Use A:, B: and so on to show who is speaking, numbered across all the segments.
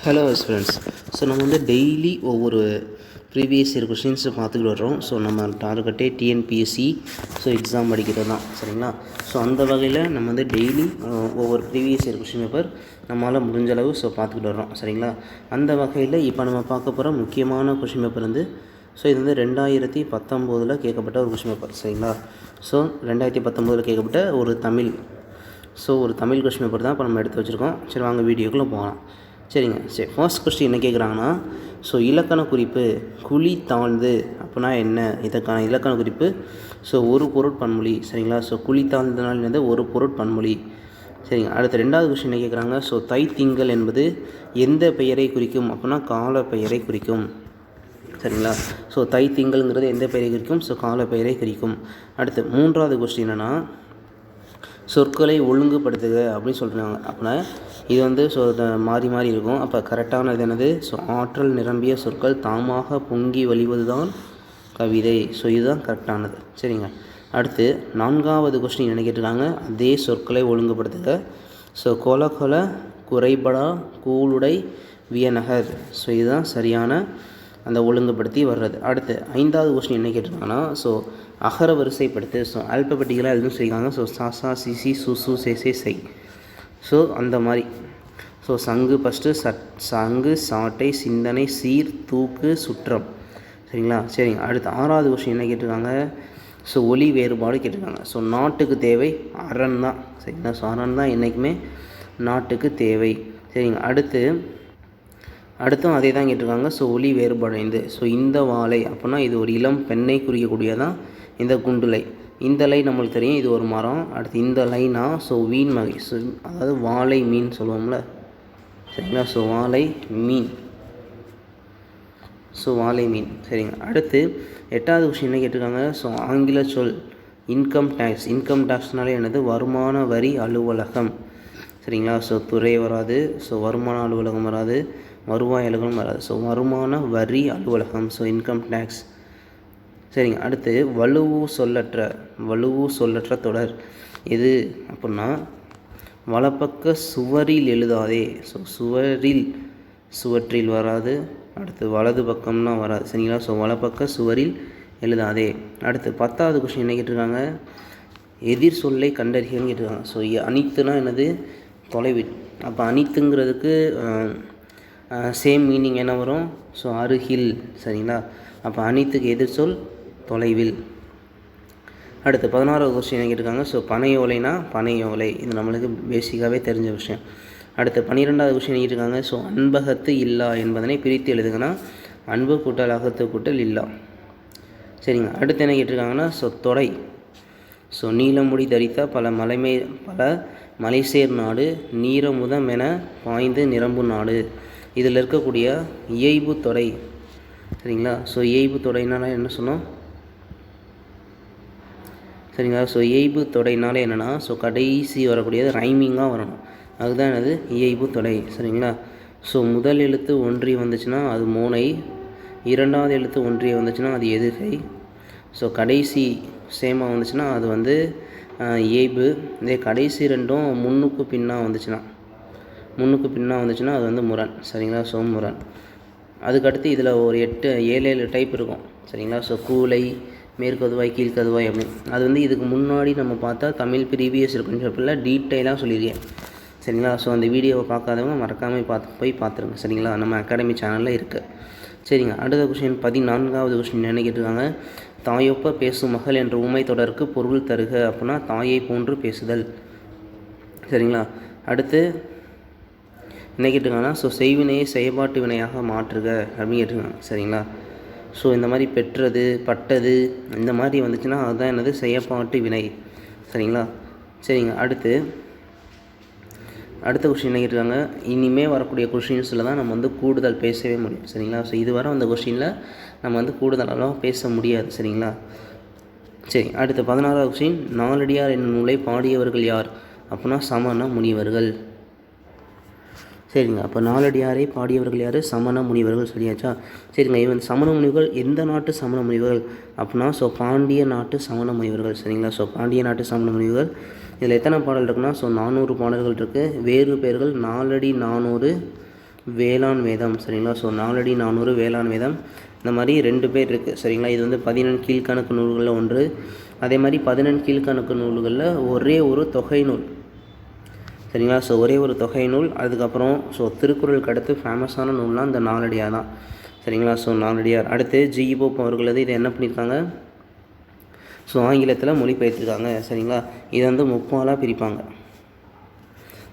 A: Hello friends. So நம்ம வந்து daily ஒவ்வொரு ப்ரீவியஸ் இயர் கொஷின்ஸை பார்த்துக்கிட்டு வர்றோம். ஸோ நம்ம டார்கெட்டே டிஎன்பிஎஸ்சி எக்ஸாம் படிக்கிறது தான், சரிங்களா? ஸோ அந்த வகையில் நம்ம வந்து டெய்லி ஒவ்வொரு ப்ரீவியஸ் இயர் கொஷின் பேப்பர் நம்மளால் முடிஞ்ச அளவு பார்த்துக்கிட்டு வர்றோம், சரிங்களா? அந்த வகையில் இப்போ நம்ம பார்க்க போகிற முக்கியமான கொஷின் பேப்பர் வந்து இது வந்து 2019 கேட்கப்பட்ட ஒரு கொஷின் பேப்பர், சரிங்களா? ஸோ 2019 கேட்கப்பட்ட ஒரு தமிழ் கொஷின் பேப்பர் தான் இப்போ நம்ம எடுத்து வச்சுருக்கோம். சரி, வாங்க வீடியோக்குள்ளே போகலாம். சரிங்க. ஃபர்ஸ்ட் கொஸ்டின் என்ன கேட்குறாங்கன்னா, இலக்கண குறிப்பு குழி தாழ்ந்து அப்படின்னா என்ன, இதற்கான இலக்கண குறிப்பு ஒரு பொருட்பன்மொழி, சரிங்களா? குழி தாழ்ந்தனால் என்னது ஒரு பொருட்பன்மொழி, சரிங்க. அடுத்த ரெண்டாவது கொஸ்டின் என்ன கேட்குறாங்க, தைத்திங்கள் என்பது எந்த பெயரை குறிக்கும் அப்படின்னா கால பெயரை குறிக்கும், சரிங்களா? தைத்திங்கள்ங்கிறது எந்த பெயரை குறிக்கும், கால பெயரை குறிக்கும். அடுத்து மூன்றாவது கொஸ்டின் என்னென்னா, சொற்களை ஒழுங்குபடுத்துக அப்படின்னு சொல்கிறாங்க. அப்படின்னா இது வந்து மாறி மாறி இருக்கும். அப்போ கரெக்டானது என்னது, ஆற்றல் நிரம்பிய சொற்கள் தாமாக பொங்கி வழிவது தான் கவிதை. இதுதான் கரெக்டானது, சரிங்க. அடுத்து நான்காவது கொஸ்டின் என்ன கேட்டிருக்காங்க, அதே சொற்களை ஒழுங்குபடுத்துக. கொல கொல குறைபடா கூளுடை வியநகர். இதுதான் சரியான அந்த ஒழுங்குபடுத்தி வர்றது. அடுத்து ஐந்தாவது கொஸ்டின் என்ன கேட்டிருக்காங்கன்னா, அகர வரிசைப்படுத்து. ஆல்பபெட்டிக்கலாக எதுவும் செய்வாங்க. சாசா சிசி சுசு சேசே செய். அந்த மாதிரி சங்கு ஃபஸ்ட்டு, சங்கு சாட்டை சிந்தனை சீர் தூக்கு சுற்றம், சரிங்களா? சரிங்க. அடுத்து ஆறாவது கொஸ்டின் என்ன கேட்டிருக்காங்க, ஒலி வேறுபாடு கேட்டிருக்காங்க. நாட்டுக்கு தேவை அரண் தான், சரிங்களா? அரண் தான் என்றைக்குமே நாட்டுக்கு தேவை, சரிங்க. அடுத்தும் அதே தான் கேட்டிருக்காங்க. ஒலி வேறுபாடு ஐந்து. இந்த வாழை அப்படின்னா இது ஒரு இளம் பெண்ணை குறிக்கக்கூடியதான் இந்த குண்டுலை. இந்த லை நம்மளுக்கு தெரியும், இது ஒரு மரம். அடுத்து இந்த லைனா மீன் வகை, அதாவது வாழை மீன் சொல்லுவோம்ல, சரிங்களா? வாழை மீன், வாழை மீன், சரிங்க. அடுத்து எட்டாவது கொஸ்டின் என்ன கேட்டிருக்காங்க, ஆங்கில சொல் இன்கம் டேக்ஸ். இன்கம் டேக்ஸ்னாலே என்னது, வருமான வரி அலுவலகம், சரிங்களா? துறை வராது, வருமான அலுவலகம் வராது, வருவாய் அலுவலகம் வராது. வருமான வரி அலுவலகம், இன்கம் டேக்ஸ், சரிங்க. அடுத்து வலுவு சொல்லற்ற தொடர் எது அப்படின்னா, வலப்பக்க சுவரில் எழுதாதே. சுவற்றில் வராது. அடுத்து வலது பக்கம்னா வராது, சரிங்களா? வலப்பக்க சுவரில் எழுதாதே. அடுத்து 10வது கொஸ்டின் என்ன கேட்டிருக்காங்க, எதிர் சொல்லை கண்டறியன்னு கேட்டிருக்காங்க. அனித்துனா என்னது, தொலைவில். அப்போ அனித்துங்கிறதுக்கு சேம் மீனிங் என்ன வரும், அருகில், சரிங்களா? அப்போ அனித்துக்கு எதிர் சொல் தொலைவில். அடுத்து 16வது கொஸ்டின் என்ன கேட்டிருக்காங்க, பனையோலைனா பனையோலை. இது நம்மளுக்கு பேசிக்காகவே தெரிஞ்ச விஷயம். அடுத்து 12வது கொஸ்டின் கேட்டிருக்காங்க, அன்பகத்து இல்லா என்பதனை பிரித்து எழுதுங்கன்னா அன்பு கூட்டல் அகத்து கூட்டல் இல்லா, சரிங்க. அடுத்து என்ன கேட்டிருக்காங்கன்னா, தொடை. நீலமுடி தரித்த பல மலைசேர் நாடு நீரமுதம் என பாய்ந்து நிரம்பு நாடு. இதில் இருக்கக்கூடிய இயைபு தொடை, சரிங்களா? இயைபு தொடைனால என்ன சொன்னோம், சரிங்களா? இயைபு தொடைனால என்னென்னா, கடைசி வரக்கூடியது ரைமிங்காக வரணும், அதுதான் என்னது இயைபு தொடை, சரிங்களா? முதல் எழுத்து ஒன்றி வந்துச்சுன்னா அது மோனை, இரண்டாவது எழுத்து ஒன்றிய வந்துச்சுன்னா அது எதுகை, கடைசி சேமாக வந்துச்சுன்னா அது வந்து இயைபு. இதே கடைசி ரெண்டும் முன்னுக்கு பின்னாக வந்துச்சுன்னா அது வந்து முரண், சரிங்களா? முரண். அதுக்கடுத்து இதில் ஒரு 7 டைப் இருக்கும், சரிங்களா? கூலை, மேற்கதுவாய், கீழ்கதுவாய் அப்படின்னு. அது வந்து இதுக்கு முன்னாடி நம்ம பார்த்தா தமிழ் ப்ரீவியஸ் இருக்குன்னு டீட்டெயிலாக சொல்லியிருக்கேன், சரிங்களா? அந்த வீடியோவை பார்க்காதவங்க மறக்காமல் போய் பார்த்துருங்க, சரிங்களா? நம்ம அகாடமி சேனலில் இருக்குது, சரிங்க. அடுத்த கொஸ்டின் 14வது கொஸ்டின் என்ன கேட்டிருக்காங்க, தாயொப்ப பேசும் மகள் என்ற உண்மை தொடருக்கு பொருள் தருக அப்படின்னா தாயை போன்று பேசுதல், சரிங்களா? அடுத்து என்ன கேட்டிருக்காங்கன்னா, செய்வினையை செயற்பாட்டு வினையாக மாற்றுக அப்படின்னு கேட்டிருக்காங்க, சரிங்களா? இந்த மாதிரி பெற்றது பட்டது இந்த மாதிரி வந்துச்சுன்னா அதுதான் என்னது செயற்பாட்டு வினை, சரிங்களா? சரிங்க. அடுத்த கொஸ்டின் என்ன கேட்டிருக்காங்க, இனிமேல் வரக்கூடிய கொஸ்டின்ஸில் தான் நம்ம வந்து கூடுதல் பேசவே முடியும், சரிங்களா? இதுவரை அந்த கொஸ்டினில் நம்ம வந்து கூடுதலாக பேச முடியாது, சரிங்களா? சரி. அடுத்து 16வது கொஸ்டின், நாலடியார் என்னும் நூலை பாடியவர்கள் யார் அப்படின்னா சமண முனிவர்கள், சரிங்க. அப்போ நாலடியாரை பாடியவர்கள் யார், சமண முனிவர்கள், சரியாச்சா? சரிங்க. இவன் சமண முனிவர்கள் எந்த நாட்டு சமண முனிவர்கள் அப்படின்னா பாண்டிய நாட்டு சமண முனிவர்கள், சரிங்களா? பாண்டிய நாட்டு சமண முனிவர்கள். இதில் எத்தனை பாடல் இருக்குன்னா 400 பாடல்கள் இருக்குது. வேறு பெயர்கள் நாலடி 400, வேளாண் வேதம் சரிங்களா. ஸோ 4 அடி 400 வேளாண் வேதம். இந்த மாதிரி 2 பேர் இருக்குது சரிங்களா. இது வந்து 14 கீழ்கணக்கு நூல்களில் ஒன்று. அதே மாதிரி 14 கீழ்கணக்கு நூல்களில் ஒரே ஒரு தொகை நூல் சரிங்களா. ஸோ ஒரே ஒரு தொகை நூல். அதுக்கப்புறம் ஸோ திருக்குறளுக்கு அடுத்து ஃபேமஸான நூல்னால் இந்த நாலடியார் தான் சரிங்களா. ஸோ நாலடியார். அடுத்து ஜி.இ. போப் அவர்களது இதை என்ன பண்ணியிருக்காங்க, ஸோ ஆங்கிலத்தில் மொழிபெயர்த்திருக்காங்க சரிங்களா. இதை வந்து முப்பாலாக பிரிப்பாங்க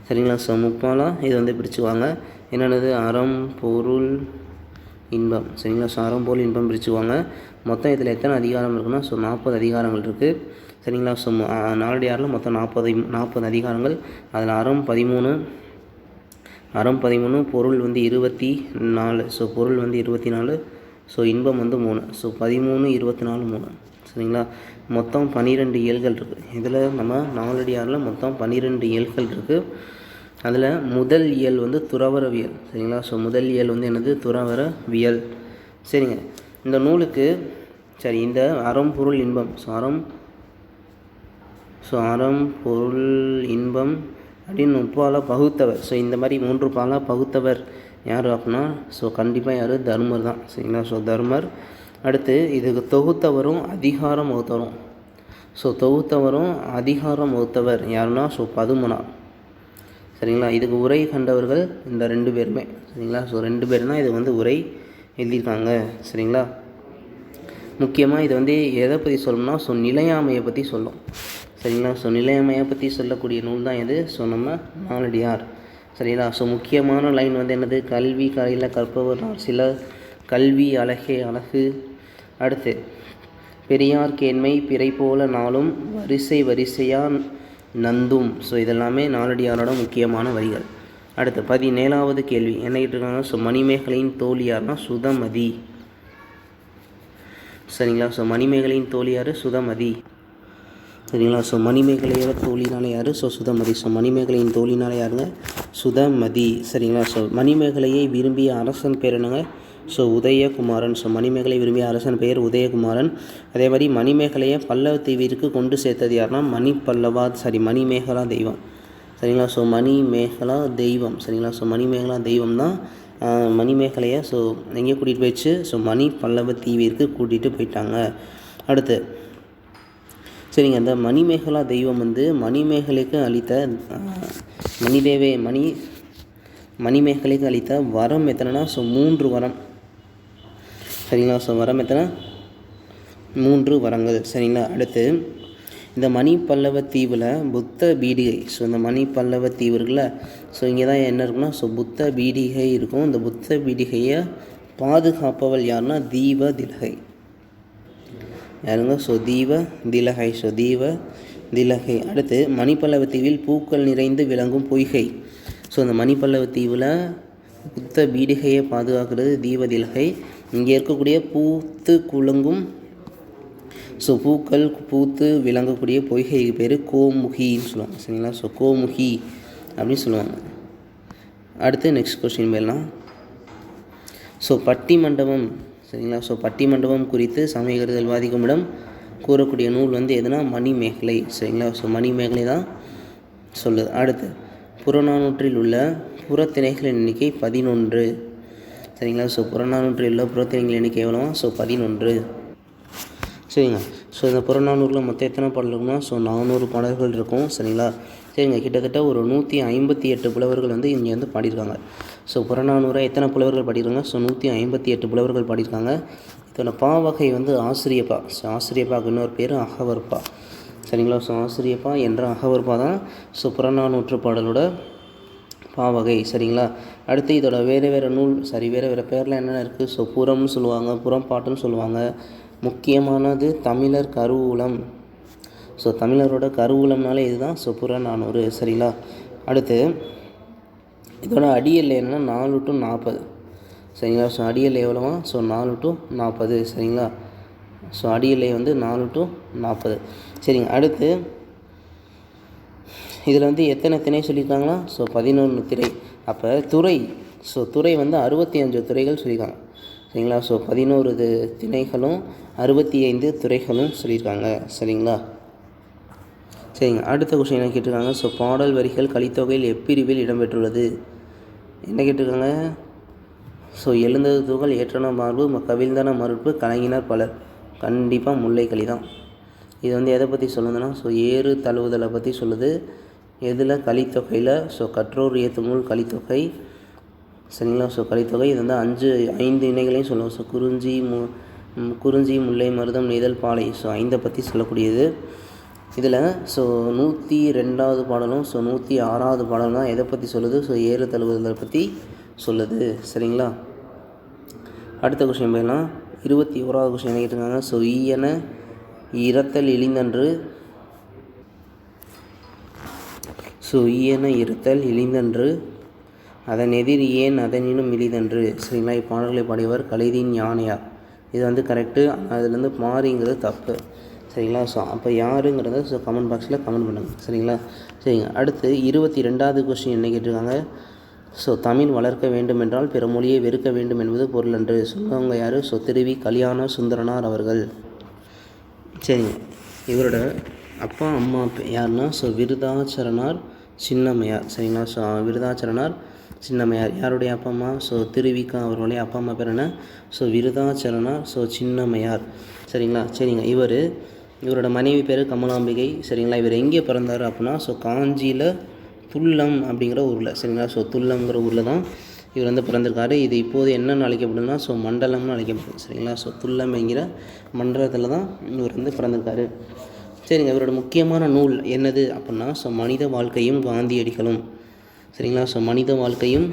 A: சரிங்களா. ஸோ முப்பாலாக இதை வந்து பிரிச்சுக்குவாங்க. என்னென்னது, அறம் பொருள் இன்பம் சரிங்களா. ஸோ அறம் பொருள் இன்பம் பிரிச்சுக்குவாங்க. மொத்தம் இதில் எத்தனை அதிகாரம் இருக்குன்னா, ஸோ 40 அதிகாரங்கள் இருக்குது சரிங்களா. ஸோ நாலடியாரில் மொத்தம் 40 அதிகாரங்கள். அதில் அறம் 13, பொருள் வந்து 24, ஸோ பொருள் வந்து 24, ஸோ இன்பம் வந்து 3, ஸோ 13, 24, 3 சரிங்களா. மொத்தம் 12 இயல்கள் இருக்குது. இதில் நம்ம நாலடியாரில் மொத்தம் 12 இயல்கள் இருக்குது. அதில் முதல் இயல் வந்து துறவரவியல் சரிங்களா. ஸோ முதல் இயல் வந்து என்னது, துறவரவியல் சரிங்க. இந்த நூலுக்கு சரி இந்த அறம் பொருள் இன்பம், ஸோ அறம் பொருள் இன்பம் அப்படின்னு 3 பகுத்தவர். ஸோ இந்த மாதிரி 3 பாலாக பகுத்தவர் யார் அப்படின்னா, ஸோ கண்டிப்பாக யார், தர்மர் தான் சரிங்களா. ஸோ தர்மர். அடுத்து இதுக்கு தொகுத்தவரும் அதிகாரம் வகுத்தவரும், ஸோ தொகுத்தவரும் அதிகாரம் வகுத்தவர் யாருன்னா, ஸோ பதுமனார் சரிங்களா. இதுக்கு உரை கண்டவர்கள் இந்த 2 பேருமே சரிங்களா. ஸோ 2 பேர் தான் இது வந்து உரை எழுதியிருக்காங்க சரிங்களா. முக்கியமாக இது வந்து எதை பற்றி சொல்லணும்னா, ஸோ நிலையாமையை பற்றி சொல்லும் சரிங்களா. ஸோ நிலையாமையை பற்றி சொல்லக்கூடிய நூல் தான் இது, ஸோ நம்ம நாலடியார் சரிங்களா. ஸோ முக்கியமான லைன் வந்து என்னது, கல்வி கரையில் கற்பவர் சில கல்வி அழகே அழகு. அடுத்து பெரியார் கேண்மை பிறை போல நாளும் வரிசை வரிசையாக நந்தும். ஸோ இதெல்லாமே நாலடியாரோட முக்கியமான வரிகள். அடுத்து 17வது கேள்வி என்ன கேட்டிருக்காங்க, ஸோ மணிமேகலையின் தோழியார்னா சுதமதி சரிங்களா. ஸோ மணிமேகலையின் தோழியார் சுதமதி சரிங்களா. ஸோ மணிமேகலையோட தோழினால யார், ஸோ சுதமதி. ஸோ மணிமேகலையின் தோழினால யாருங்க, சுதமதி சரிங்களா. ஸோ மணிமேகலையை விரும்பிய அரசன் பேர் என்னங்க, ஸோ உதயகுமாரன். ஸோ மணிமேகலை விரும்பிய அரசன் பெயர் உதயகுமாரன். அதே மாதிரி மணிமேகலையை பல்லவ தீவிற்கு கொண்டு சேர்த்தது யாருன்னா, மணிமேகலா தெய்வம் சரிங்களா. ஸோ மணிமேகலா தெய்வம் சரிங்களா. ஸோ மணிமேகலா தெய்வம் தான் மணிமேகலையை ஸோ எங்கே கூட்டிகிட்டு போயிடுச்சு, ஸோ பல்லவ தீவிற்கு கூட்டிகிட்டு போயிட்டாங்க. அடுத்து சரிங்க, அந்த மணிமேகலா தெய்வம் வந்து மணிமேகலைக்கு அளித்த மணிமேகலைக்கு அளித்த வரம் எத்தனைனா, ஸோ 3 வரம் சரிங்களா. ஸோ வரம் எத்தனை, 3 வரங்கள் சரிங்களா. அடுத்து இந்த மணிப்பல்லவ தீவில் புத்த பீடிகை, ஸோ இந்த மணிப்பல்லவ தீவு இருக்குல்ல, ஸோ இங்கே தான் என்ன இருக்குன்னா, ஸோ புத்த பீடிகை இருக்கும். இந்த புத்த பீடிகையை பாதுகாப்பவள் யாருன்னா, தீவதிலகை யாருங்க, ஸோ தீவதிலகை. ஸோ தீவதிலகை. அடுத்து மணிப்பல்லவ தீவில் பூக்கள் நிறைந்து விளங்கும் பொய்கை. ஸோ இந்த மணிப்பல்லவ தீவில் புத்த பீடிகையை பாதுகாக்கிறது தீவதிலகை. இங்கே இருக்கக்கூடிய பூத்து குலுங்கும், ஸோ பூக்கள் பூத்து விளங்கக்கூடிய பொய்கைக்கு பேர் கோமுகின்னு சொல்லுவாங்க சரிங்களா. ஸோ கோமுகி அப்படின்னு சொல்லுவாங்க. அடுத்து நெக்ஸ்ட் கொஸ்டின் போயிடலாம். ஸோ பட்டிமண்டபம் சரிங்களா. ஸோ பட்டிமண்டபம் குறித்து சமயக்கருதல் வாதிக்குமிடம் கூறக்கூடிய நூல் வந்து எதுனா, மணிமேகலை சரிங்களா. ஸோ மணிமேகலை தான் சொல்லுது. அடுத்து புறநானூற்றில் உள்ள புறத்திணைகளின் எண்ணிக்கை 11 சரிங்களா. ஸோ புறநானூற்றில் உள்ள புறத்திணைகளின் எண்ணிக்கை எவ்வளோவா, ஸோ 11 சரிங்க. ஸோ இந்த புறநானூரில் மொத்தம் எத்தனை பாடல் இருக்குன்னா, ஸோ 400 பாடல்கள் இருக்கும் சரிங்களா. சரிங்க, கிட்டத்தட்ட ஒரு 158 புலவர்கள் வந்து இங்கே வந்து பாடியிருக்காங்க. ஸோ புறநானூரை எத்தனை புலவர்கள் பாடியிருக்காங்க, ஸோ 158 புலவர்கள் பாடியிருக்காங்க. இதோட பாவகை வந்து ஆசிரியப்பா. ஸோ ஆசிரியப்பாவுக்கு இன்னொரு பேர் அகவற்பா சரிங்களா. ஸோ ஆசிரியப்பா என்ற அகவற்பா தான் ஸோ புறநானூற்று பாடலோட பாவகை சரிங்களா. அடுத்து இதோட வேறு நூல் வேறு பேரில் என்னென்ன இருக்குது, ஸோ புறம்னு சொல்லுவாங்க, புறம்பாட்டுன்னு சொல்லுவாங்க. முக்கியமானது தமிழர் கருவூலம். ஸோ தமிழரோட கருவூலம்னாலே இதுதான் ஸோ புறநானூறு சரிங்களா. அடுத்து இதோட அடியல் என்னென்னா 4 to 40 சரிங்களா. ஸோ அடியல் எவ்வளோவா, ஸோ 4 to 40 சரிங்களா. ஸோ அடியல்லை வந்து 4 to 40 சரிங்க. அடுத்து இதில் வந்து எத்தனை திணை சொல்லியிருக்காங்களா, ஸோ 11 திணை. அப்போ துறை, ஸோ துறை வந்து 65 துறைகள் சொல்லியிருக்காங்க சரிங்களா. ஸோ 11 திணைகளும் 65 துறைகளும் சொல்லியிருக்காங்க சரிங்களா. சரிங்க, அடுத்த கொஸ்டின் என்ன கேட்டிருக்காங்க, ஸோ பாடல் வரிகள் கலித்தொகையில் எப்பிரிவில் இடம்பெற்றுள்ளது என்ன கேட்டிருக்காங்க, ஸோ எழுந்தது துகள் ஏற்றன மார்பு கவிழ்ந்தன மறுப்பு கலங்கினர் பலர். கண்டிப்பாக முல்லைக்கலி தான். இது வந்து எதை பற்றி சொல்லுதுன்னா ஸோ ஏறு தழுவுதலை பற்றி சொல்லுது. எதில்? கலித்தொகையில். ஸோ கற்றோர் ஏத்தும் நூல் கலித்தொகை. சரிங்களா? ஸோ கலித்தொகை இது வந்து 5 இணைகளையும் சொல்லுவோம். ஸோ குறிஞ்சி முல்லை மருதம் நெய்தல் பாலை. ஸோ 5 பற்றி சொல்லக்கூடியது. இதில் ஸோ 102வது பாடலும் ஸோ 106வது பாடலும் தான் எதை பற்றி சொல்லுது? ஸோ ஏறு தழுவுதலை பற்றி சொல்லுது. சரிங்களா? அடுத்த கொஸ்டின் போயிடலாம். 21வது கொஸ்டின் என்ன கேட்டிருக்காங்க? ஸோ ஈயன இரத்தல் இழிந்தன்று. ஸோ ஈயன இரத்தல் இழிந்தன்று அதன் எதிர் ஏன் அதனினும் இழிதன்று. சரிங்களா? இப்பாடல்களை பாடியவர் கலைதீன் யானையார். இது வந்து கரெக்டு. அதுலேருந்து மாறிங்கிறது தப்பு. சரிங்களா? ஸோ அப்போ யாருங்கிறத ஸோ கமெண்ட் பாக்ஸில் கமெண்ட் பண்ணுங்கள். சரிங்களா? சரிங்க. அடுத்து 22வது கொஸ்டின் என்ன கேட்டிருக்காங்க? ஸோ தமிழ் வளர்க்க வேண்டும் என்றால் பிற மொழியை வெறுக்க வேண்டும் என்பது பொருள் என்று சொன்னவங்க யார்? ஸோ திருவி கல்யாண சுந்தரனார் அவர்கள். சரிங்க. இவரோட அப்பா அம்மா யாருன்னா ஸோ விருதாச்சரணார் சின்னம்மையார். சரிங்களா? ஸோ விருதாச்சரணார் சின்னம்மையார் யாருடைய அப்பா அம்மா? ஸோ திருவிக்கா அவர்களுடைய அப்பா அம்மா பேர் என்ன? So Viruthacharanar so Chinnammaiyar. சரிங்களா? சரிங்க. இவரோட மனைவி பேர் கமலாம்பிகை. சரிங்களா? இவர் எங்கே பிறந்தார் அப்படின்னா ஸோ காஞ்சியில் துல்லம் அப்படிங்கிற ஊரில். சரிங்களா? ஸோ துல்லம்ங்கிற ஊரில் தான் இவர் வந்து பிறந்திருக்காரு. இது இப்போது என்னென்னு அழைக்கப்படுதுன்னா ஸோ மண்டலம்னு அழைக்கப்படுது. சரிங்களா? ஸோ துல்லம்ங்கிற மண்டலத்தில் தான் இவர் வந்து பிறந்திருக்காரு. சரிங்க. இவரோட முக்கியமான நூல் என்னது அப்படின்னா ஸோ மனித வாழ்க்கையும் காந்தியடிகளும். சரிங்களா? ஸோ மனித வாழ்க்கையும்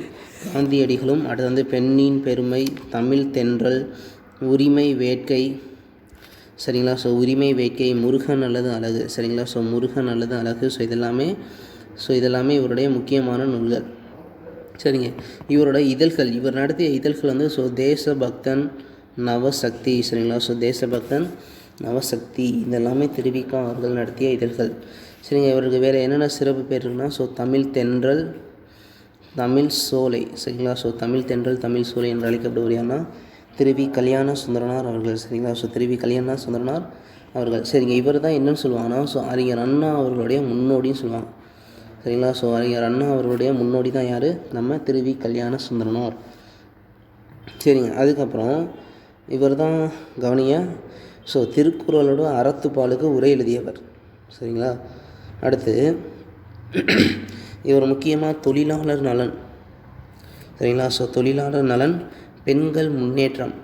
A: காந்தியடிகளும். அடுத்து வந்து பெண்ணின் பெருமை, தமிழ் தென்றல், உரிமை வேட்கை. சரிங்களா? ஸோ உரிமை வேட்கை, முருகன் அல்லது அழகு. சரிங்களா? ஸோ முருகன் அல்லது அழகு. ஸோ இதெல்லாமே இவருடைய முக்கியமான நூல்கள். சரிங்க. இவரோட இதழ்கள், இவர் நடத்திய இதழ்கள் வந்து ஸோ தேசபக்தன், நவசக்தி. சரிங்களா? ஸோ தேசபக்தன், நவசக்தி இதெல்லாமே திருவிக்கா அவர்கள் நடத்திய இதழ்கள். சரிங்க. இவருக்கு வேறு என்னென்ன சிறப்பு பேர் இருக்குன்னா ஸோ தமிழ் தென்றல், தமிழ் சோலை. சரிங்களா? ஸோ தமிழ் தென்றல், தமிழ் சோலை என்று அழைக்கப்படுவார்னா திருவி கல்யாண சுந்தரனார் அவர்கள். சரிங்களா? ஸோ திருவி கல்யாண சுந்தரனார் அவர்கள். சரிங்க. இவர் தான் என்னென்னு சொல்லுவாங்கன்னா ஸோ அறிஞர் அண்ணா அவர்களுடைய முன்னோடின்னு சொல்லுவாங்க. சரிங்களா? ஸோ அறிஞர் அண்ணா அவர்களுடைய முன்னோடி தான் யார்? நம்ம திருவி கல்யாண சுந்தரனார். சரிங்க. அதுக்கப்புறம் இவர் தான் கவனிய ஸோ திருக்குறளோட அறத்துப்பாலுக்கு உரை எழுதியவர். சரிங்களா? அடுத்து இவர் முக்கியமாக தொழிலாளர் நலன். சரிங்களா? ஸோ தொழிலாளர் நலன், பெண்கள் முன்னேற்றம்.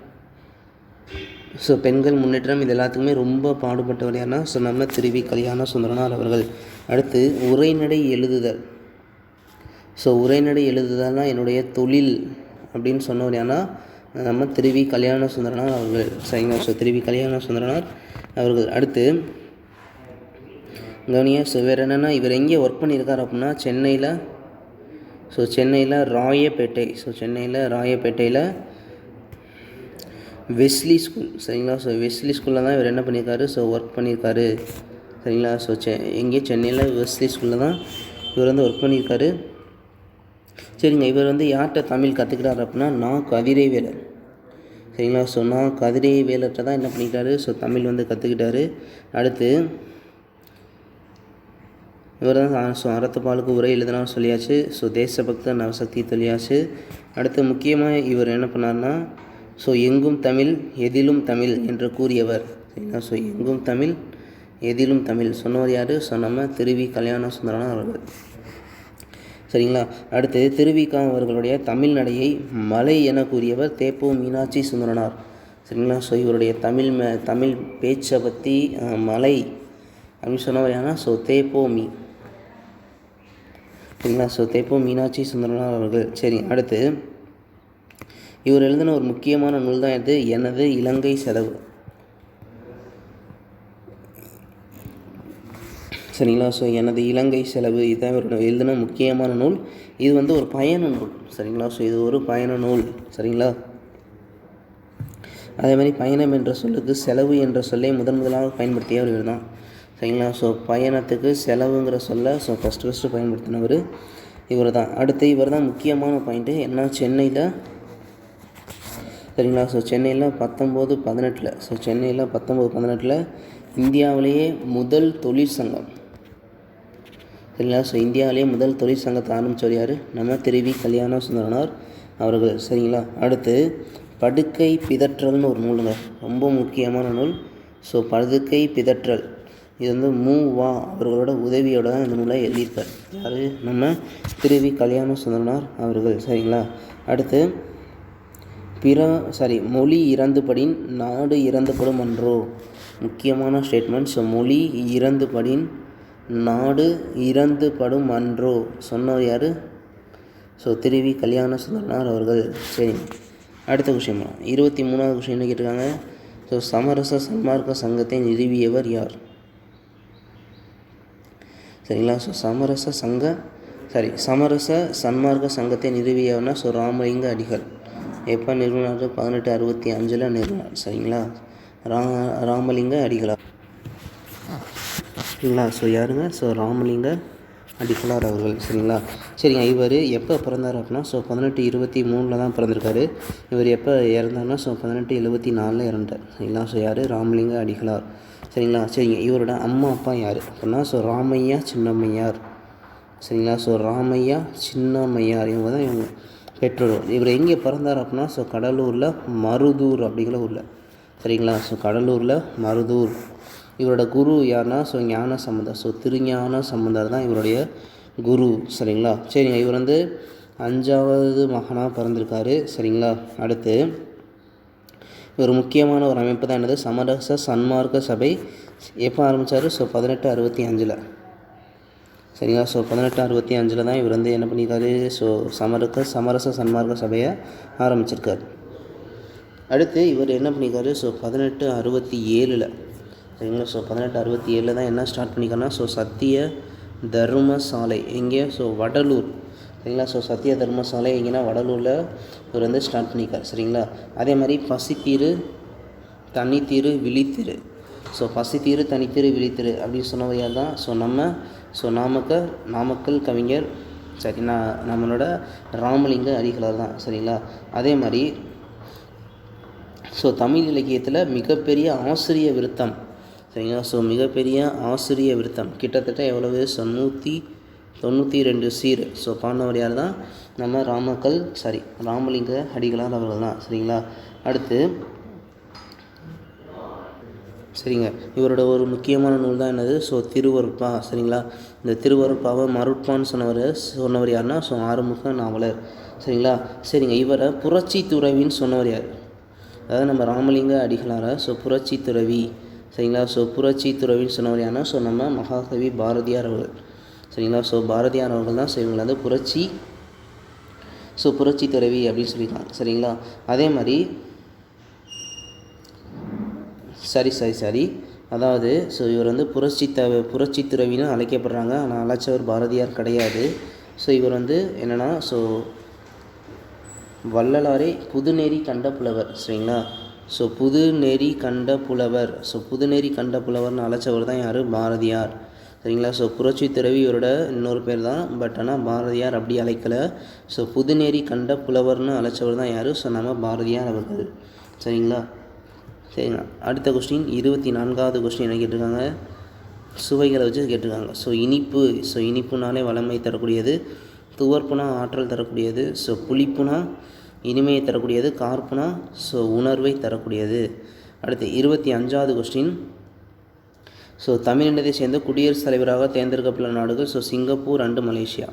A: ஸோ பெண்கள் முன்னேற்றம் இது எல்லாத்துக்குமே ரொம்ப பாடுபட்டவர் யாருன்னா ஸோ நம்ம திருவி கல்யாண சுந்தரனார் அவர்கள். அடுத்து உரைநடை எழுதுதல். ஸோ உரைநடை எழுதுதல்னால் என்னுடைய தொழில் அப்படின்னு சொன்னவர் யாருன்னா நம்ம திருவி கல்யாண சுந்தரனார் அவர்கள். சரிங்களா? ஸோ திருவி கல்யாண சுந்தரனார் அவர்கள். அடுத்து கவனியா ஸோ வேறு என்னென்னா இவர் எங்கே ஒர்க் பண்ணியிருக்கார் அப்படின்னா சென்னையில் ராயப்பேட்டை. ஸோ சென்னையில் ராயப்பேட்டையில் வெஸ்லி ஸ்கூல். சரிங்களா? ஸோ வெஸ்லி ஸ்கூலில் தான் இவர் என்ன பண்ணியிருக்காரு? ஸோ ஒர்க் பண்ணியிருக்காரு. சரிங்களா? ஸோ எங்கே? சென்னையில் வெஸ்லி ஸ்கூலில் தான் இவர் வந்து ஒர்க் பண்ணியிருக்காரு. சரிங்க. இவர் வந்து யார்கிட்ட தமிழ் கற்றுக்கிட்டார் அப்படின்னா நான் கதிரைவேலர். சரிங்களா? ஸோ நான் கதிரைவேலர்கிட்ட தான் என்ன பண்ணிக்கிட்டாரு? ஸோ தமிழ் வந்து கற்றுக்கிட்டாரு. அடுத்து இவர் தான் ஸோ அறத்துப்பாலுக்கு உரை எழுதினான்னு சொல்லியாச்சு. ஸோ தேசபக்த நவசக்தி சொல்லியாச்சு. அடுத்து முக்கியமாக இவர் என்ன பண்ணார்னா ஸோ எங்கும் தமிழ் எதிலும் தமிழ் என்று கூறியவர். சரிங்களா? ஸோ எங்கும் தமிழ் எதிலும் தமிழ் சொன்னவர் யார்? ஸோ நம்ம திருவி கல்யாண சுந்தரனார் அவர்கள். சரிங்களா? அடுத்து திருவிக்கா அவர்களுடைய தமிழ் நடையை மலை என கூறியவர் தேப்போ மீனாட்சி சுந்தரனார். சரிங்களா? ஸோ இவருடைய தமிழ் பேச்சை பற்றி மலை அப்படின்னு சொன்னவர் யாருன்னா ஸோ தேப்போமி. சரிங்களா? ஸோ தேப்போ மீனாட்சி சுந்தரனார் அவர்கள். சரி. அடுத்து இவர் எழுதின ஒரு முக்கியமான நூல் தான் இது எனது இலங்கை செலவு. சரிங்களா? ஸோ எனது இலங்கை செலவு இதுதான் இவரோட எழுதின முக்கியமான நூல். இது வந்து ஒரு பயண நூல். சரிங்களா? ஸோ இது ஒரு பயண நூல். சரிங்களா? அதே மாதிரி பயணம் என்ற சொல்லுக்கு செலவு என்ற சொல்லை முதலாக பயன்படுத்தியவர் இவர் தான். சரிங்களா? ஸோ பயணத்துக்கு செலவுங்கிற சொல்ல ஸோ ஃபஸ்ட்டு பயன்படுத்தினவர் இவர் தான். அடுத்து இவர் தான் முக்கியமான பாயிண்ட்டு என்ன சென்னையில். சரிங்களா? ஸோ சென்னையில் 1918 ஸோ சென்னையில் 1918 இந்தியாவிலேயே முதல் தொழிற்சங்கம். சரிங்களா? ஸோ இந்தியாவிலேயே முதல் தொழிற்சங்கத்தை ஆரம்பித்தவர் யார்? நம்ம திருவி கல்யாண சுந்தரனார் அவர்கள். சரிங்களா. அடுத்து படுக்கை பிதற்றல்னு ஒரு நூலுங்க, ரொம்ப முக்கியமான நூல். ஸோ படுக்கை பிதற்றல் இது வந்து வா அவர்களோட உதவியோட தான் இந்த நூலை எழுதியிருக்கார். யார்? நம்ம திருவி கல்யாண சுந்தரனார் அவர்கள். சரிங்களா. அடுத்து மொழி இறந்துபடின் நாடு இறந்துபடும் அன்றோ, முக்கியமான ஸ்டேட்மெண்ட். ஸோ மொழி இறந்துபடின் நாடு இறந்துபடும் அன்றோ சொன்னவர் யார்? ஸோ திருவி கல்யாண சுந்தரனார் அவர்கள். சரி, அடுத்த விஷயம் 23வது விஷயம் என்ன கேட்டிருக்காங்க? ஸோ சமரச சன்மார்க்க சங்கத்தை நிறுவியவர் யார்? சரிங்களா. ஸோ சமரச சன்மார்க்க சங்கத்தை நிறுவியவர்னா ஸோ ராமலிங்க அடிகள். எப்போ நிறுவனார்? 1865 நிறுவனார். சரிங்களா. ராமலிங்க அடிகளார். சரிங்களா. ஸோ யாருங்க? ஸோ ராமலிங்க அடிகளார் அவர்கள். சரிங்களா. சரிங்க. இவர் எப்போ பிறந்தார் அப்படின்னா ஸோ 1823 தான் பிறந்திருக்காரு. இவர் எப்போ இறந்தார்னா ஸோ 1874 இறந்தார். சரிங்களா. ஸோ யார்? ராமலிங்க அடிகளார். சரிங்களா. சரிங்க. இவரோட அம்மா அப்பா யார் அப்படின்னா ஸோ ராமையா சின்னம்மையார். சரிங்களா. ஸோ ராமையா சின்னம்மையார் இவங்க தான் இவங்க பெற்றோர். இவர் எங்கே பிறந்தார் அப்படின்னா ஸோ கடலூரில் மருதூர் அப்படிங்கிற ஊரில். சரிங்களா. ஸோ கடலூரில் மருதூர். இவரோட குரு யாருன்னா ஸோ ஞான சம்பந்தர். ஸோ திருஞான சம்பந்தர் தான் இவருடைய குரு. சரிங்களா. சரிங்க. இவர் வந்து 5வது மகனாக பிறந்திருக்காரு. சரிங்களா. அடுத்து ஒரு முக்கியமான ஒரு அமைப்பு தான் என்னது? சமரச சன்மார்க்க சபை. எப்போ ஆரம்பித்தார்? ஸோ 1865. சரிங்களா. ஸோ 1865 தான் இவர் வந்து என்ன பண்ணியிருக்காரு? ஸோ சமரச சன்மார்க்க சபையை ஆரம்பிச்சிருக்கார். அடுத்து இவர் என்ன பண்ணியிருக்காரு? ஸோ 1867. சரிங்களா. ஸோ 1867 தான் என்ன ஸ்டார்ட் பண்ணியிருக்காருன்னா ஸோ சத்திய தர்மசாலை. எங்கே? ஸோ வடலூர். சரிங்களா. ஸோ சத்திய தர்மசாலை எங்கேன்னா வடலூரில் இவர் வந்து ஸ்டார்ட் பண்ணியிருக்கார். சரிங்களா. அதே மாதிரி பசித்தீரு தனித்தீரு விழித்திரு. ஸோ பசித்தீரு தனித்தீரு விழித்திரு அப்படின்னு சொன்னவர் யார் தான்? ஸோ நாமக்கல் கவிஞர். சரி, நம்மளோட ராமலிங்க அடிகளார் தான். சரிங்களா. அதே மாதிரி ஸோ தமிழ் இலக்கியத்தில் மிகப்பெரிய ஆசிரிய விருத்தம். சரிங்களா. ஸோ மிகப்பெரிய ஆசிரிய விருத்தம் கிட்டத்தட்ட எவ்வளவு? ஸோ 192 சீர். ஸோ பாடினவர் யார் தான்? நம்ம ராமலிங்க அடிகளார் அவர்கள் தான். சரிங்களா. அடுத்து சரிங்க, இவரோட ஒரு முக்கியமான நூல் தான் என்னது? ஸோ திருவருட்பா. சரிங்களா. இந்த திருவருட்பாவை மருட்பான்னு சொன்னவர் யாருன்னா ஸோ ஆறுமுக நாவலர். சரிங்களா. சரிங்க. இவரை புரட்சி துறவின்னு சொன்னவர் யார்? அதாவது நம்ம ராமலிங்க அடிகளாரை ஸோ புரட்சி துறவி. சரிங்களா. ஸோ புரட்சி துறவின்னு சொன்னவர் யாருன்னா ஸோ நம்ம மகாகவி பாரதியார் அவர்கள். சரிங்களா. ஸோ பாரதியார் அவர்கள் தான் இவங்களை வந்து புரட்சி துறவி அப்படின்னு சொல்லியிருக்காங்க. சரிங்களா. அதே மாதிரி சரி அதாவது ஸோ இவர் வந்து புரட்சி துறவின்னு அழைக்கப்படுறாங்க. ஆனால் அழைச்சவர் பாரதியார் கிடையாது. ஸோ இவர் வந்து என்னென்னா ஸோ வள்ளலாரே புதுநெறி கண்ட புலவர். சரிங்களா. ஸோ புதுநெறி கண்ட புலவர்னு அழைச்சவர் தான் யார்? பாரதியார். சரிங்களா. ஸோ புரட்சி துறவி இவரோட இன்னொரு பேர் தான். பட் ஆனால் பாரதியார் அப்படி அழைக்கலை. ஸோ புதுநெறி கண்ட புலவர்னு அழைச்சவர் தான் யார்? ஸோ நம்ம பாரதியார் அவர்கள். சரிங்களா. சரிங்க. அடுத்த கொஸ்டின் 24வது கொஸ்டின் என்ன கேட்டிருக்காங்க? சுவைகளை வச்சு கேட்டிருக்காங்க. ஸோ இனிப்புனாலே வளமை தரக்கூடியது, துவர்ப்புனா ஆற்றல் தரக்கூடியது, ஸோ புளிப்புனா இனிமையை தரக்கூடியது, கார்ப்புனா ஸோ உணர்வை தரக்கூடியது. அடுத்து 25வது கொஸ்டின். ஸோ தமிழினத்தை சேர்ந்த குடியரசுத் தலைவராக தேர்ந்தெடுக்கப்பட்ட நாடுகள். So Singapore and Malaysia.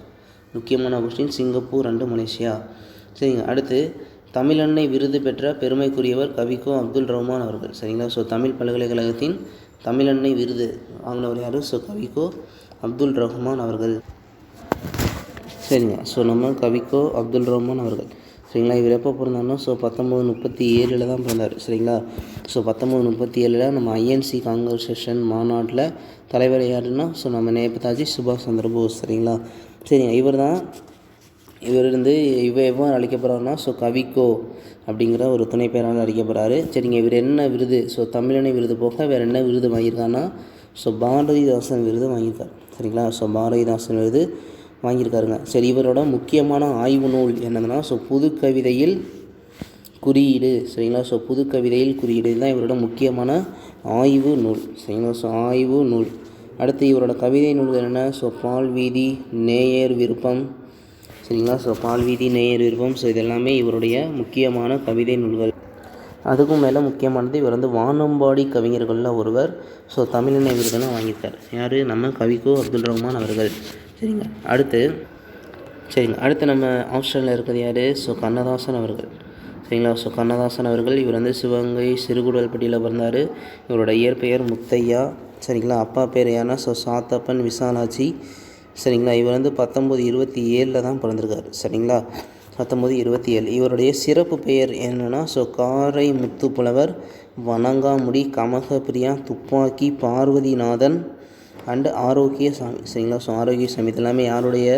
A: முக்கியமான கொஸ்டின், சிங்கப்பூர் அண்டு மலேசியா. சரிங்க. அடுத்து தமிழன்னை விருது பெற்ற பெருமைக்குரியவர் கவிக்கோ அப்துல் ரஹ்மான் அவர்கள். சரிங்களா. ஸோ தமிழ் பல்கலைக்கழகத்தின் தமிழன்னை விருது வாங்கினவர் யார்? ஸோ கவிக்கோ அப்துல் ரஹ்மான் அவர்கள். சரிங்க. ஸோ நம்ம கவிக்கோ அப்துல் ரஹ்மான் அவர்கள். சரிங்களா. இவர் எப்போ பிறந்தாருன்னா ஸோ 1937 தான் பிறந்தார். சரிங்களா. ஸோ 1937 நம்ம ஐஎன்சி காங்கிரஸேஷன் மாநாட்டில் தலைவர் யாருன்னா ஸோ நம்ம நேதாஜி சுபாஷ் சந்திர போஸ். சரிங்களா. சரிங்க. இவர் எவ்வாறு அழைக்கப்படுறாருன்னா ஸோ கவிக்கோ அப்படிங்கிற ஒரு துணை பெயரால் அழைக்கப்படுறாரு. சரிங்க. இவர் என்ன விருது? ஸோ தமிழனை விருது போக வேறு என்ன விருது வாங்கியிருக்காருன்னா ஸோ பாரதிதாசன் விருது வாங்கியிருக்காரு. சரிங்களா. ஸோ பாரதிதாசன் விருது வாங்கியிருக்காருங்க. சரி, இவரோட முக்கியமான ஆய்வு நூல் என்னதுன்னா ஸோ புது கவிதையில் குறியீடு. சரிங்களா. ஸோ புது கவிதையில் குறியீடு இதுதான் இவரோட முக்கியமான ஆய்வு நூல். சரிங்களா. ஸோ ஆய்வு நூல். அடுத்து இவரோட கவிதை நூல்கள் என்ன? ஸோ பால் வீதி, நேயர் விருப்பம். சரிங்களா. ஸோ பால்வீதி, நேயர் விருப்பம், ஸோ இதெல்லாமே இவருடைய முக்கியமான கவிதை நூல்கள். அதுக்கும் மேலே முக்கியமானது, இவர் வந்து வானம்பாடி கவிஞர்களில் ஒருவர். ஸோ தமிழினை விருதுலாம் வாங்கியிருக்கார். யார்? நம்ம கவிக்கோ அப்துல் ரஹ்மான் அவர்கள். அடுத்து நம்ம ஆப்ஷனில் இருக்கிறது யார்? ஸோ கண்ணதாசன் அவர்கள். சரிங்களா. ஸோ கண்ணதாசன் அவர்கள், இவர் வந்து சிவகங்கை சிறுகுடல்பட்டியில் பிறந்தார். இவரோட இயற்பெயர் முத்தையா. சரிங்களா. அப்பா பேர் யாருன்னா ஸோ சாத்தப்பன் விசாலாட்சி. சரிங்களா. இவர் வந்து 1927 தான் பிறந்திருக்கார். சரிங்களா. 1927. இவருடைய சிறப்பு பெயர் என்னென்னா ஸோ காரை முத்துப்புலவர், வணங்காமுடி, கமகப்பிரியா, துப்பாக்கி, பார்வதிநாதன் அண்டு ஆரோக்கியசாமி. சரிங்களா. ஸோ ஆரோக்கியசாமி இதெல்லாமே யாருடைய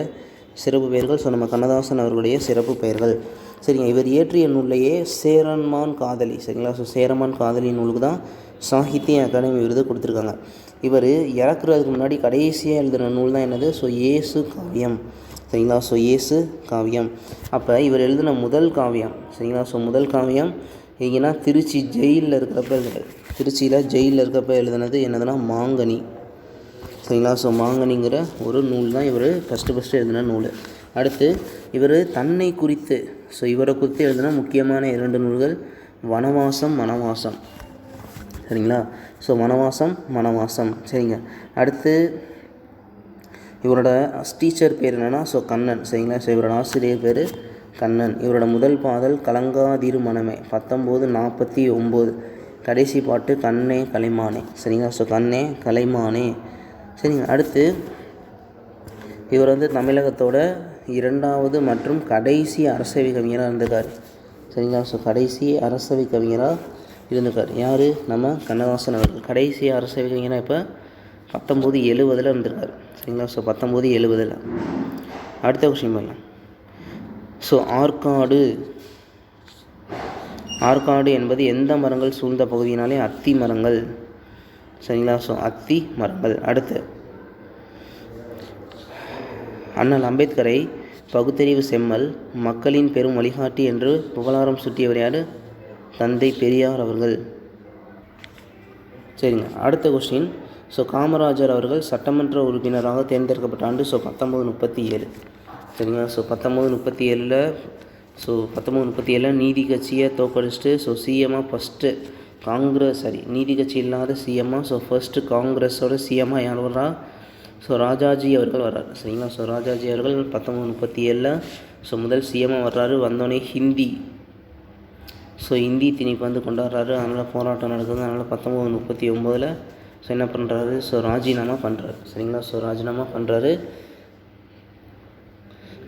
A: சிறப்பு பெயர்கள்? ஸோ நம்ம கண்ணதாசன் அவர்களுடைய சிறப்பு பெயர்கள். சரிங்க. இவர் இயற்றிய நூல்லையே சேரன்மான் காதலி. சரிங்களா. ஸோ சேரமான் காதலி நூலுக்கு தான் சாகித்ய அகாடமி விருது கொடுத்துருக்காங்க. இவர் இறக்குறதுக்கு முன்னாடி கடைசியாக எழுதின நூல் தான் என்னது? ஸோ இயேசு காவியம். சரிங்களா. ஸோ இயேசு காவியம். அப்போ இவர் எழுதின முதல் காவியம். சரிங்களா. ஸோ முதல் காவியம் எங்கன்னா திருச்சி ஜெயிலில் இருக்கிறப்ப எழுதுனது. திருச்சியில் ஜெயிலில் இருக்கிறப்ப எழுதுனது என்னதுன்னா மாங்கனி. சரிங்களா. ஸோ மாங்கனிங்கிற ஒரு நூல் தான் இவர் ஃபஸ்ட்டு எழுதின நூல். அடுத்து இவர் தன்னை குறித்து, ஸோ இவரை குறித்து எழுதின முக்கியமான 2 நூல்கள் வனவாசம். சரிங்களா. ஸோ வனவாசம். சரிங்க. அடுத்து இவரோட டீச்சர் பேர் என்னென்னா ஸோ கண்ணன். சரிங்களா. ஸோ இவரோட ஆசிரியர் பேர் கண்ணன். இவரோட முதல் பாடல் கலங்காதிரு மனமே 1949. கடைசி பாட்டு கண்ணே கலைமானே. சரிங்களா. ஸோ கண்ணே கலைமானே. சரிங்க. அடுத்து இவர் வந்து தமிழகத்தோட 2வது மற்றும் கடைசி அரசவை கவிஞராக இருந்திருக்கார். சரிங்களா. ஸோ கடைசி அரசவை கவிஞராக இருந்திருக்கார். யார்? நம்ம கண்ணதாசன் அவர்கள். கடைசி அரசவை கவிஞராக இப்போ 1970 இருந்திருக்கார். சரிங்களா. ஸோ 1970. அடுத்த கொஸ்டின் பண்ணலாம். ஸோ ஆற்காடு என்பது எந்த மரங்கள் சூழ்ந்த பகுதியினாலே? அத்தி மரங்கள். சரிங்களா. ஸோ அத்தி மரங்கள். அடுத்து அண்ணல் அம்பேத்கரை பகுத்தறிவு செம்மல், மக்களின் பெரும் வழிகாட்டி என்று புகழாரம் சூட்டியவர் யார்? தந்தை பெரியார் அவர்கள். சரிங்க. அடுத்த கொஸ்டின். ஸோ காமராஜர் அவர்கள் சட்டமன்ற உறுப்பினராக தேர்ந்தெடுக்கப்பட்ட ஆண்டு? ஸோ 1937. சரிங்களா. ஸோ 1937 நீதி கட்சியை தோக்கடிச்சிட்டு ஸோ சிஎம்மாக ஃபஸ்ட்டு நீதி கட்சி இல்லாத சிஎம்மாக ஸோ ஃபஸ்ட்டு காங்கிரஸோட சிஎம்மாக யார் வர்றா? ஸோ ராஜாஜி அவர்கள் வர்றார். சரிங்களா. ஸோ ராஜாஜி அவர்கள் 1937 ஸோ முதல் சிஎம்மாக வர்றாரு. வந்தோடனே ஹிந்தி திணிப்பு வந்து கொண்டாடுறாரு. அதனால் போராட்டம் நடக்குது. அதனால் 1939 ஸோ என்ன பண்ணுறாரு? ஸோ ராஜினாமா பண்ணுறாரு. சரிங்களா. ஸோ ராஜினாமா பண்ணுறாரு.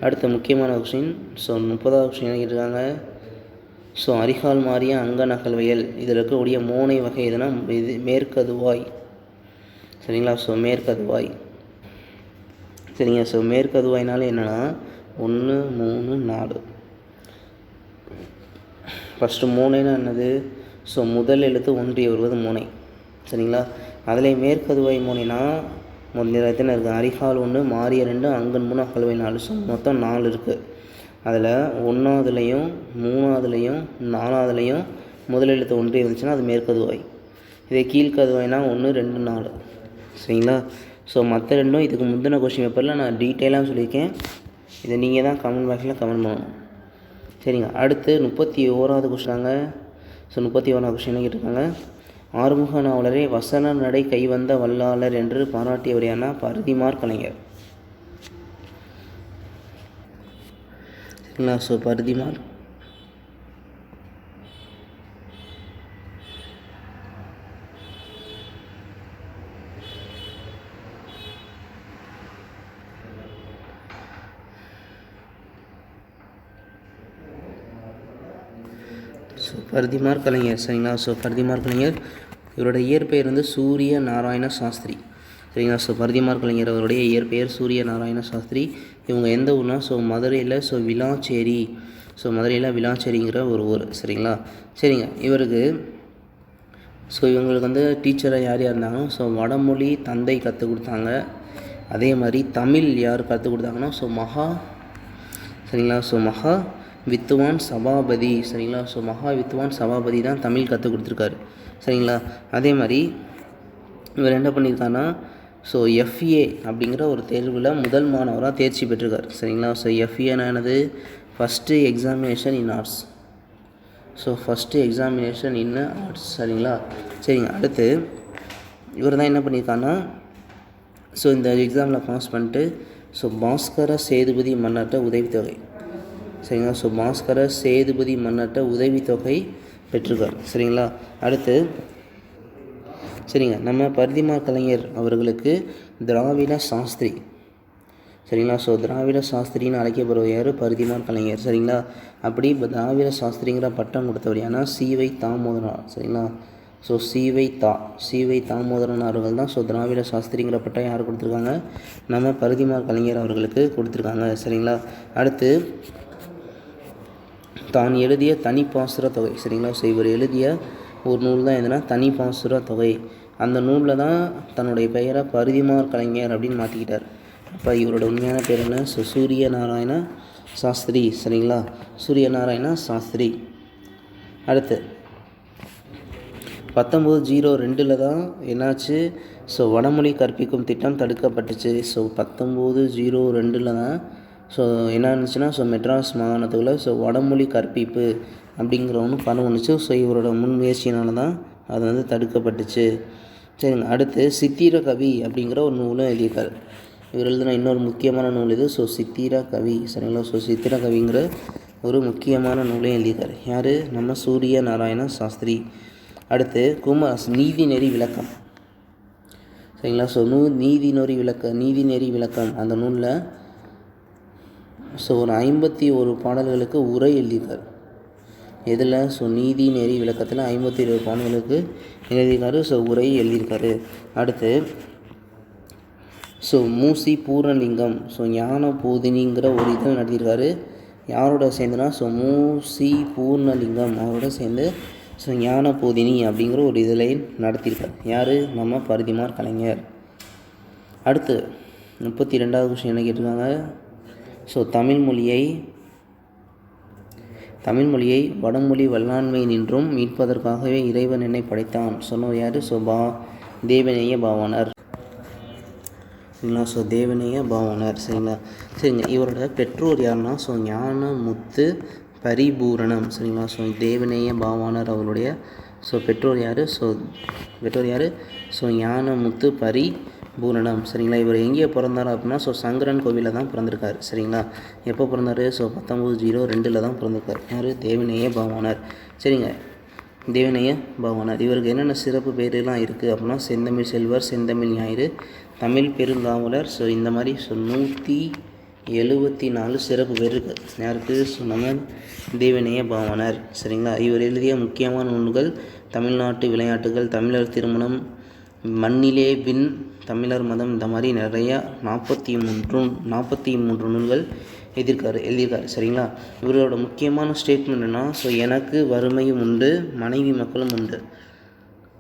A: அடுத்த முக்கியமான கொஸ்டின். ஸோ 30வது கொஸ்டின் என்ன கேட்டிருக்காங்க? ஸோ அரிகால் மாறிய அங்க நகல்வயல் இதில் இருக்கக்கூடிய மோனை வகை எதுனா இது மேற்கதுவாய். சரிங்களா. ஸோ மேற்கதுவாய். சரிங்க. ஸோ மேற்கதுவாய்னால என்னென்னா 1, 3, 4. ஃபஸ்ட்டு மோனைனா என்னது? ஸோ முதல் எழுத்து ஒன்றிய வருவது மோனை. சரிங்களா. அதில் மேற்கதுவாய் மோனைனா முதல் எத்தனை இருக்குது? அரிகால் 1, மாறிய 2, அங்கன் 3, அகல்வாய் 4. ஸோ மொத்தம் 4 இருக்குது. அதில் 1வதுலையும் 3வதுலையும் 4வதுலையும் முதல் எழுத்து ஒன்றிய வந்துச்சுன்னா அது மேற்கதுவாய். இதே கீழ்கதுவாய்னா 1, 2, 4. சரிங்களா. ஸோ மற்ற ரெண்டும் இதுக்கு முந்தின கொஸ்டின் பேப்பரில் நான் டீட்டெயிலாக சொல்லியிருக்கேன். இதை நீங்கள் தான் கமெண்ட் பாக்ஸில் கமெண்ட் பண்ணணும். சரிங்க. அடுத்து 31வது கொஸ்டினாங்க. ஸோ 31வது கொஸ்டின் என்ன கேட்டிருக்காங்க? ஆறுமுக நாவலரை வசன நடை கைவந்த வல்லாளர் என்று பாராட்டியவர் யாருன்னா பரிதிமாற் கலைஞர். சரிங்களா. ஸோ பரிதிமாற் கலைஞர். சரிங்களா. ஸோ பரிதிமாற் கலைஞர் இவரோட இயற்பெயர் வந்து சூரிய நாராயண சாஸ்திரி. சரிங்களா. ஸோ பரிதிமாற் கலைஞர் அவருடைய இயற்பெயர் சூரிய நாராயண சாஸ்திரி. இவங்க எந்த ஊர்னா ஸோ மதுரையில் ஸோ விளாச்சேரி. ஸோ மதுரையில் விளாச்சேரிங்கிற ஒரு ஊர். சரிங்களா. சரிங்க. இவங்களுக்கு வந்து டீச்சராக யார் இருந்தாங்கன்னா ஸோ வடமொழி தந்தை கற்றுக் கொடுத்தாங்க. அதே மாதிரி தமிழ் யார் கற்றுக் கொடுத்தாங்கன்னா ஸோ சரிங்களா. ஸோ மகா வித்துவான் சபாபதி. சரிங்களா. ஸோ மகா வித்துவான் சபாபதி தான் தமிழ் கற்றுக் கொடுத்துருக்காரு. சரிங்களா. அதே மாதிரி இவர் என்ன பண்ணியிருக்காருன்னா ஸோ எஃப்ஏ அப்படிங்கிற ஒரு தேர்வில் முதல் மாணவராக தேர்ச்சி பெற்றிருக்கார். சரிங்களா. ஸோ எஃப்ஏனா என்னது? ஃபஸ்ட்டு எக்ஸாமினேஷன் இன் ஆர்ட்ஸ். ஸோ ஃபஸ்ட்டு எக்ஸாமினேஷன் இன் ஆர்ட்ஸ். சரிங்களா. சரிங்க. அடுத்து இவர் தான் என்ன பண்ணியிருக்காருன்னா, ஸோ இந்த எக்ஸாமில் பாஸ் பண்ணிட்டு ஸோ பாஸ்கர சேதுபதி மன்னர்கிட்ட உதவித்தொகை. சரிங்களா. ஸோ பாஸ்கர சேதுபதி மன்னர்கிட்ட உதவித்தொகை பெற்றிருக்கார். சரிங்களா. அடுத்து சரிங்க, நம்ம பரிதிமார் கலைஞர் அவர்களுக்கு திராவிட சாஸ்திரி. சரிங்களா. ஸோ திராவிட சாஸ்திரின்னு அழைக்கப்படுவர் யார்? பரிதிமார் கலைஞர். சரிங்களா. அப்படி இப்போ திராவிட சாஸ்திரிங்கிற பட்டம் கொடுத்தவர் ஏன்னா சி.வை. தாமோதரனார். சரிங்களா. ஸோ சி.வை. தாமோதரன் அவர்கள் தான் ஸோ திராவிட சாஸ்திரிங்கிற பட்டம் யார் கொடுத்துருக்காங்க? நம்ம பரிதிமார் கலைஞர் அவர்களுக்கு கொடுத்துருக்காங்க. சரிங்களா. அடுத்து தான் எழுதிய தனிப்பாசுர தொகை. சரிங்களா. ஸோ இவர் எழுதிய ஒரு நூல் தான் எதுனா தனிப்பாசுர தொகை. அந்த நூலில் தான் தன்னுடைய பெயரை பரிதிமார் கலைஞர் அப்படின்னு மாற்றிக்கிட்டார். அப்போ இவரோட உண்மையான பேர் என்ன? ஸோ சூரிய நாராயண சாஸ்திரி. சரிங்களா. சூரிய நாராயண சாஸ்திரி. அடுத்து 1902 தான் என்னாச்சு? ஸோ வடமொழி கற்பிக்கும் திட்டம் தடுக்கப்பட்டுச்சு. ஸோ 1902 தான் ஸோ என்ன இருந்துச்சுன்னா, ஸோ மெட்ராஸ் மாகாணத்துக்குள்ள ஸோ வடமொழி கற்பிப்பு அப்படிங்கிற ஒன்று பண்ணுச்சு. ஸோ இவரோட முன்முயற்சியினால தான் அது வந்து தடுக்கப்பட்டுச்சு. சரிங்க. அடுத்து சித்திர கவி அப்படிங்கிற ஒரு நூலும் எழுதியிருக்காரு. இவர் எழுதின இன்னொரு முக்கியமான நூல் இது. ஸோ சித்திர கவி. சரிங்களா. ஸோ சித்திர கவிங்கிற ஒரு முக்கியமான நூலையும் எழுதியிருக்காரு. யார்? நம்ம சூரிய நாராயண சாஸ்திரி. அடுத்து நீதிநெறி விளக்கம். சரிங்களா. ஸோ நீதிநெறி விளக்கம் அந்த நூலில் ஸோ ஒரு 51 பாடல்களுக்கு உரை எழுதியிருக்காரு. எதில்? ஸோ நீதிநெறி விளக்கத்தில் 51 பாடல்களுக்கு எழுதியிருக்காரு. ஸோ உரை எழுதியிருக்காரு. அடுத்து ஸோ மூசி பூர்ணலிங்கம் ஸோ ஞான போதினிங்கிற ஒரு இதழ் நடத்தியிருக்காரு. யாரோட சேர்ந்துனா ஸோ மூசி பூர்ணலிங்கம் அவரோட சேர்ந்து ஸோ ஞான போதினி அப்படிங்கிற ஒரு இதழை நடத்தியிருக்கார். யார்? நம்ம பரிதிமார் கலைஞர். அடுத்து 32வது கொஸ்டின் என்ன கேட்டிருக்காங்க? ஸோ தமிழ் மொழியை வடமொழி வல்லாண்மை நின்றும் மீட்பதற்காகவே இறைவன் என்னை படைத்தான் சொன்னவர் யார்? ஸோ தேவநேய பாவாணர். சரிங்களா. ஸோ தேவநேய பாவாணர். சரிங்களா. சரிங்க. இவரோட பெற்றோர் யாருன்னா ஸோ ஞானமுத்து பரிபூரணம். சரிங்களா. ஸோ தேவநேய பாவாணர் அவருடைய ஸோ பெற்றோர் யார்? ஸோ ஞானமுத்து பரிபூரணம். சரிங்களா. இவர் எங்கே பிறந்தார் அப்படின்னா ஸோ சங்கரன் கோவிலில் தான் பிறந்திருக்காரு. சரிங்களா. எப்போ பிறந்தார்? ஸோ 1902 தான் பிறந்திருக்கார். யார்? தேவநேய பாவாணர். சரிங்க. தேவநேய பாவாணர். இவருக்கு என்னென்ன சிறப்பு பேரெலாம் இருக்குது அப்படின்னா செந்தமிழ் செல்வர், செந்தமிழ் ஞாயிறு, தமிழ் பெருங்காவலர். ஸோ இந்த மாதிரி ஸோ 174 சிறப்பு பேர் இருக்குது. யாருக்கு? ஸோ நம்ம தேவநேய பாவாணர். சரிங்களா. இவர் எழுதிய முக்கியமான நூல்கள் தமிழ்நாட்டு விளையாட்டுகள், தமிழர் திருமணம், மண்ணிலே விண், தமிழர் மதம், இந்த மாதிரி நிறையா 43 நூல்கள் எழுதியிருக்காரு. சரிங்களா. இவரோட முக்கியமான ஸ்டேட்மெண்ட் என்னன்னா ஸோ எனக்கு வறுமையும் உண்டு மனைவி மக்களும் உண்டு.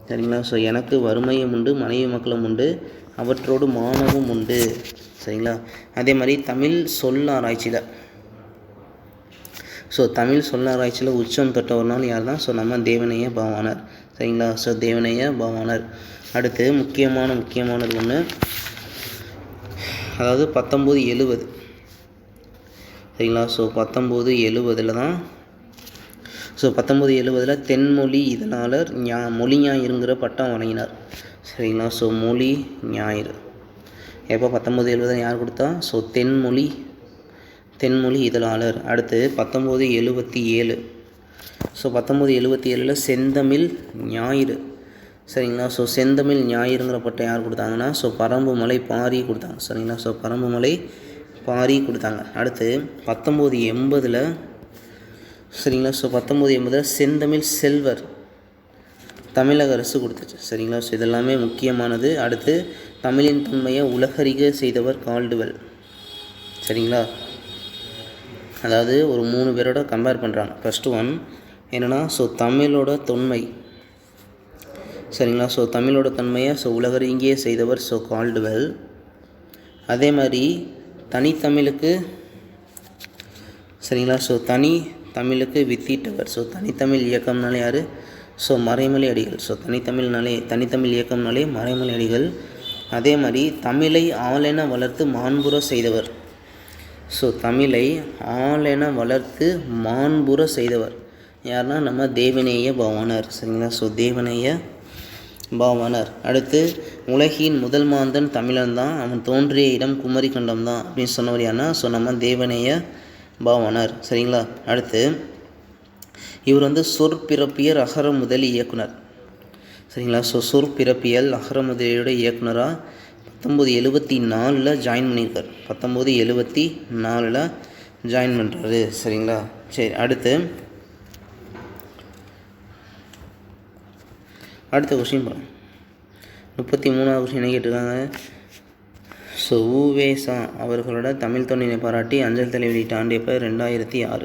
A: சரிங்களா. ஸோ எனக்கு வறுமையும் உண்டு மனைவி மக்களும் உண்டு அவற்றோடு மானமும் உண்டு. சரிங்களா. அதே மாதிரி தமிழ் சொல்லாராய்ச்சியில் உச்சம் தொட்டவர்னால் யார் தான்? ஸோ நம்ம தேவநேய பாவாணர். சரிங்களா. ஸோ தேவநேய பாவாணர். அடுத்து முக்கியமானது ஒன்று, அதாவது 1970. சரிங்களா. ஸோ 1970 தான் ஸோ 1970 தென்மொழி இதழாளர் மொழி ஞாயிறுங்கிற பட்டம் வழங்கினார். சரிங்களா. ஸோ மொழி ஞாயிறு எப்போ 1970 யார் கொடுத்தா? ஸோ தென்மொழி இதழாளர். அடுத்து 1977. ஸோ 1977 செந்தமிழ் ஞாயிறு. சரிங்களா. ஸோ செந்தமிழ் ஞாயிறுங்கிற பட்டம் யார் கொடுத்தாங்கன்னா ஸோ பரம்புமலை பாரி கொடுத்தாங்க. சரிங்களா. ஸோ பரம்புமலை பாரி கொடுத்தாங்க. அடுத்து 1980. சரிங்களா. ஸோ 1980 செந்தமிழ் செல்வர் தமிழக அரசு கொடுத்துச்சு. சரிங்களா. ஸோ இதெல்லாமே முக்கியமானது. அடுத்து தமிழின் தொன்மையை உலகறிக செய்தவர் கால்டுவெல். சரிங்களா. அதாவது ஒரு 3 பேரோட கம்பேர் பண்ணுறாங்க. ஃபஸ்ட்டு ஒன் என்னென்னா ஸோ தமிழோட தொன்மை. சரிங்களா. ஸோ தமிழோட தொன்மையை ஸோ உலகறிங்கே செய்தவர் ஸோ கால்டுவெல். அதே மாதிரி தனித்தமிழுக்கு சரிங்களா. ஸோ தனித்தமிழுக்கு வித்திட்டவர். ஸோ தனித்தமிழ் இயக்கம்னாலே யார்? ஸோ மறைமலை அடிகள். ஸோ தனித்தமிழ் இயக்கம்னாலே மறைமலை அடிகள். அதே மாதிரி தமிழை ஆளென வளர்த்து மாண்புற செய்தவர். ஸோ தமிழை ஆளென வளர்த்து மாண்புற செய்தவர் யாருன்னா நம்ம தேவநேய பாவாணர். சரிங்களா? ஸோ தேவநேய பாவாணர். அடுத்து உலகின் முதல் மாந்தன் தமிழன் தான், அவன் தோன்றிய இடம் குமரி கண்டம் தான் அப்படின்னு சொன்னவர் யாருன்னா ஸோ நம்ம தேவநேய பாவாணர். சரிங்களா? அடுத்து இவர் சொற்பிறப்பியல் அகர முதலி இயக்குனர். சரிங்களா? ஸோ சொற்பிறப்பியல் அகர முதலியோட இயக்குனராக 1974 ஜாயின் பண்ணியிருக்கார். 1974 ஜாயின் பண்ணுறாரு. சரிங்களா? சரி, அடுத்த கொஸ்டின் பாருங்கள். 33வது கொஸ்டின் என்ன கேட்டிருக்காங்க? ஸோ உவேசா அவர்களோட தமிழ் தொண்டினை பாராட்டி அஞ்சல் தலை வெளியிட்ட ஆண்டு எப்போ? 2006.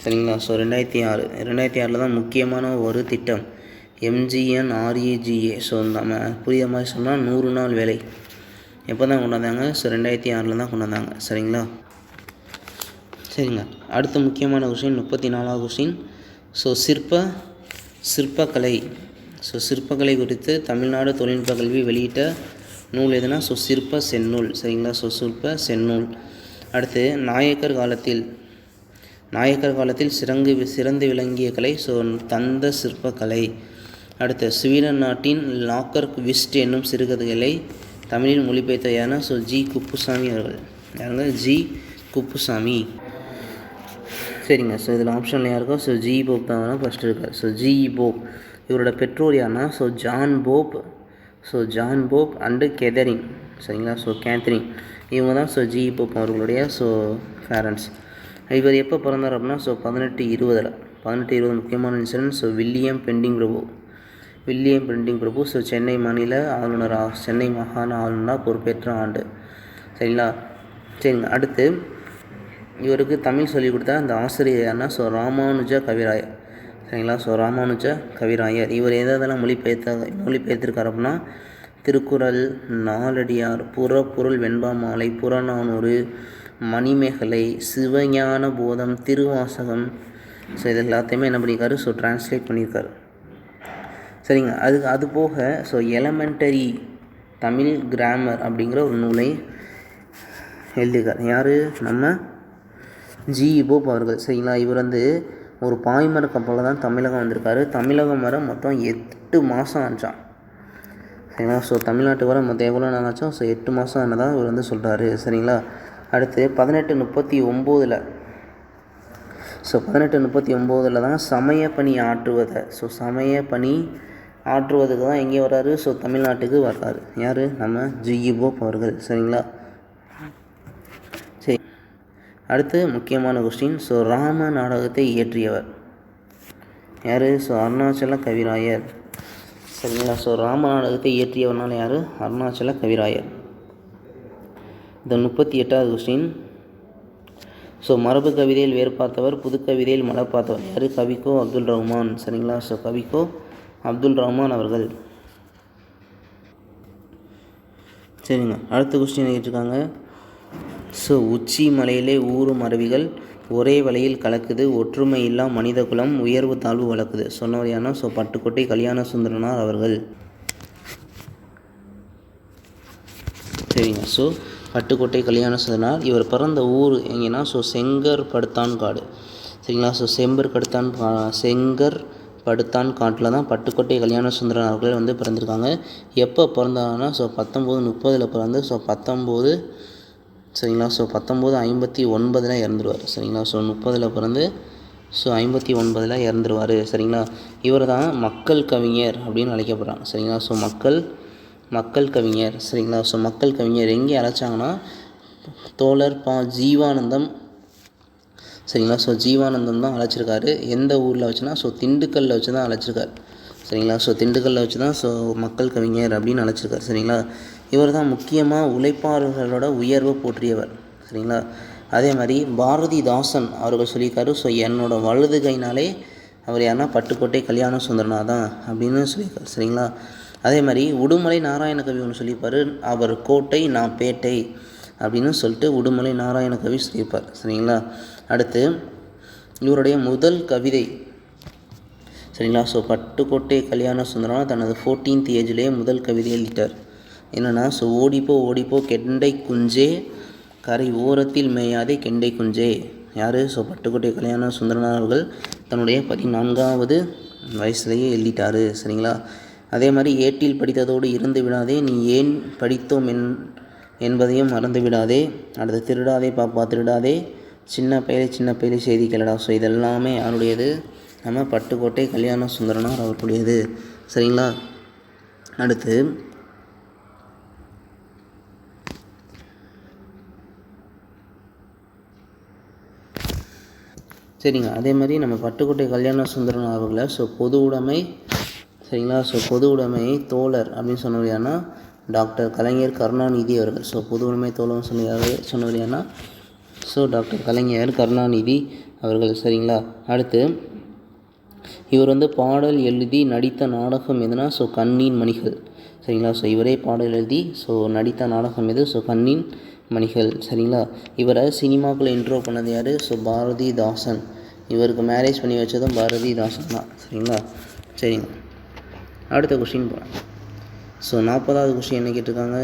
A: சரிங்களா? ஸோ 2006 தான் முக்கியமான ஒரு திட்டம் MGNREGA. ஸோ நம்ம புரிய மாதிரி சொன்னால் 100 நாள் வேலை எப்போ தான் கொண்டு வந்தாங்க? ஸோ 2006 தான் கொண்டு வந்தாங்க. சரிங்களா? சரிங்க. அடுத்த முக்கியமான கொஸ்டின் 34வது கொஸ்டின். ஸோ சிற்பக்கலை. ஸோ சிற்பக்கலை குறித்து தமிழ்நாடு தொழில்நுட்ப கல்வி வெளியிட்ட நூல் எதுனா ஸோ சிற்ப செந்நூல். சரிங்களா? ஸோ சிற்ப செந்நூல். அடுத்து நாயக்கர் காலத்தில் சிறந்து விளங்கிய கலை ஸோ தந்த சிற்பக்கலை. அடுத்து ஸ்வீடன் நாட்டின் லாக்கர் விஸ்ட் என்னும் சிறுகதைகளை தமிழில் மொழிபெயர்த்த யாருன்னா ஸோ ஜி குப்புசாமி அவர்கள். யாருங்க? ஜி குப்புசாமி. சரிங்க. ஸோ இதில் ஆப்ஷனில் யாருக்கோ ஸோ ஜி போப் தான் ஃபஸ்ட்டு இருக்கார். So G Pope. இவரோட பெற்றோர் யாருன்னா ஸோ ஜான் போப் அண்டு கெதரின். சரிங்களா? ஸோ கேத்ரின் இவங்க தான் ஸோ ஜி போப் அவர்களுடைய ஸோ பேரண்ட்ஸ். இவர் எப்போ பிறந்தார் அப்படின்னா ஸோ 1820 முக்கியமான இன்சிடென்ட். ஸோ வில்லியம் பெண்டிங் பிரபு ஸோ சென்னை மாகாண ஆளுநராக பொறுப்பேற்ற ஆண்டு. சரிங்களா? சரிங்க. அடுத்து இவருக்கு தமிழ் சொல்லிக் கொடுத்தா அந்த ஆசிரியர் யாருன்னா ஸோ ராமானுஜ கவிராயர். சரிங்களா? ஸோ ராமானுஜ கவிராயர். இவர் எதெல்லாம் மொழிபெயர்த்திருக்கார் அப்படின்னா திருக்குறள், நாலடியார், புறப்பொருள் வெண்பா மாலை, புறநானூறு, மணிமேகலை, சிவஞான போதம், திருவாசகம். ஸோ இது எல்லாத்தையுமே என்ன பண்ணியிருக்காரு? ஸோ டிரான்ஸ்லேட் பண்ணியிருக்காரு. சரிங்க. அது போக ஸோ எலமெண்டரி தமிழ் கிராமர் அப்படிங்கிற ஒரு நூலை எழுதியிருக்கார். யார்? நம்ம ஜி போப் அவர்கள். சரிங்களா? இவர் ஒரு பாய்மர கப்பலில் தான் தமிழகம் வந்திருக்காரு. தமிழகம் வர மொத்தம் 8 மாதம் ஆச்சான். சரிங்களா? ஸோ தமிழ்நாட்டு வர மொத்தம் எவ்வளோ நாள் ஆச்சோ ஸோ 8 மாதம் ஆனதான் இவர் சொல்கிறாரு. சரிங்களா? அடுத்து 1839 ஸோ 1839 தான் சமய பணி ஆற்றுவதுக்கு தான் எங்கே வர்றாரு? ஸோ தமிழ்நாட்டுக்கு வர்றாரு. யார்? நம்ம ஜி போப் அவர்கள். சரிங்களா? சரி, அடுத்து முக்கியமான கொஸ்டின். ஸோ ராம நாடகத்தை இயற்றியவர் யார்? ஸோ அருணாச்சல கவிராயர். சரிங்களா? ஸோ ராம நாடகத்தை இயற்றியவர்னால யார்? அருணாச்சல கவிராயர். இந்த 38வது கொஸ்டின். ஸோ மரபு கவிதையில் வேறு பார்த்தவர், புது கவிதையில் மலர் பார்த்தவர் யார்? கவிக்கோ அப்துல் ரஹ்மான். சரிங்களா? ஸோ கவிக்கோ அப்துல் ரஹ்மான் அவர்கள். சரிங்க. அடுத்த கொஸ்டின் கேட்டிருக்காங்க. ஸோ உச்சி மலையிலே ஊறும் அருவிகள் ஒரே வலையில் கலக்குது, ஒற்றுமை இல்லா மனித குலம் உயர்வு தாழ்வு வளர்க்குது. சொன்னவர் யாருன்னா ஸோ பட்டுக்கோட்டை கல்யாண சுந்தரனார் அவர்கள். சரிங்க. ஸோ பட்டுக்கோட்டை கல்யாண சுந்தரனார். இவர் பிறந்த ஊர் எங்கன்னா ஸோ செங்கற்படுத்தான்காடு. சரிங்களா? ஸோ செங்கற்படுத்தான்காட்டில் தான் பட்டுக்கோட்டை கல்யாண சுந்தரன் அவர்கள் பிறந்திருக்காங்க. எப்போ பிறந்தாங்கன்னா ஸோ 1930 பிறந்து ஸோ 19 சரிங்களா? ஸோ 1959 இறந்துருவார். சரிங்களா? ஸோ 30 பிறந்து ஸோ 59 இறந்துருவார். சரிங்களா? இவர் தான் மக்கள் கவிஞர் அப்படின்னு அழைக்கப்படுறாங்க. சரிங்களா? ஸோ மக்கள் கவிஞர். சரிங்களா? ஸோ மக்கள் கவிஞர் எங்கே அழைச்சாங்கன்னா தோழர் ஜீவானந்தம். சரிங்களா? ஸோ ஜீவானந்தம் தான் அழைச்சிருக்காரு. எந்த ஊரில் வச்சுன்னா ஸோ திண்டுக்கல்லில் வச்சு தான் அழைச்சிருக்காரு. சரிங்களா? ஸோ திண்டுக்கல்லில் வச்சு தான் ஸோ மக்கள் கவிஞர் அப்படின்னு அழைச்சிருக்காரு. சரிங்களா? இவர் தான் முக்கியமாக உழைப்பாளர்களோட உயர்வை போற்றியவர். சரிங்களா? அதே மாதிரி பாரதிதாசன் அவர்கள் சொல்லியிருக்காரு. ஸோ என்னோட வலது கைனாலே அவர் யாருன்னா பட்டுக்கோட்டை கல்யாண சுந்தரனா தான் அப்படின்னு சொல்லியிருக்காரு. சரிங்களா? அதே மாதிரி உடுமலை நாராயண கவி ஒன்று சொல்லியிருப்பார். அவர் கோட்டை நான் பேட்டை அப்படின்னு சொல்லிட்டு உடுமலை நாராயண கவி சொல்லியிருப்பார். சரிங்களா? அடுத்து இவருடைய முதல் கவிதை. சரிங்களா? ஸோ பட்டுக்கோட்டை கல்யாண சுந்தரனா தனது 14th ஏஜ்லேயே முதல் கவிதை எழுதிட்டார். என்னென்னா ஸோ ஓடிப்போ கெண்டை குஞ்சே கரை ஓரத்தில் மேயாதே கெண்டை குஞ்சே. யார்? ஸோ பட்டுக்கோட்டை கல்யாண சுந்தரனார் அவர்கள் தன்னுடைய 14வது வயசுலேயே எழுதிட்டார். சரிங்களா? அதே மாதிரி ஏட்டில் படித்ததோடு இருந்து விடாதே, நீ ஏன் படித்தோம் என்பதையும் மறந்து விடாதே. அடுத்து திருடாதே பாப்பா திருடாதே, சின்ன பயலே செய்தி கேளடா. ஸோ இதெல்லாமே யாருடையது? நம்ம பட்டுக்கோட்டை கல்யாண சுந்தரனார் அவர்களுடையது. சரிங்களா? அடுத்து சரிங்க, அதே மாதிரி நம்ம பட்டுக்கோட்டை கல்யாண சுந்தரனார் அவர்களை ஸோ பொது உடைமை, சரிங்களா, ஸோ பொது உடைமை தோழர் அப்படின்னு சொன்னவர் யாருன்னா டாக்டர் கலைஞர் கருணாநிதி அவர்கள். ஸோ பொது உடைமை தோழர்னு சொன்னவர் யாருன்னா ஸோ டாக்டர் கலைஞர் கருணாநிதி அவர்கள். சரிங்களா? அடுத்து இவர் வந்து பாடல் எழுதி நடித்த நாடகம் எதுனா ஸோ கண்ணின் மணிகள். சரிங்களா? ஸோ இவரே பாடல் எழுதி ஸோ நடித்த நாடகம் எது? ஸோ கண்ணின் மணிகள். சரிங்களா? இவரை சினிமாக்குள்ளே இன்ட்ரோ பண்ணது யார்? ஸோ பாரதிதாசன். இவருக்கு மேரேஜ் பண்ணி வச்சதும் பாரதிதாசன் தான். சரிங்களா? சரிங்க, அடுத்த கொஸ்டின் போகிறேன். ஸோ 40வது கொஸ்டின் என்ன கேட்டிருக்காங்க?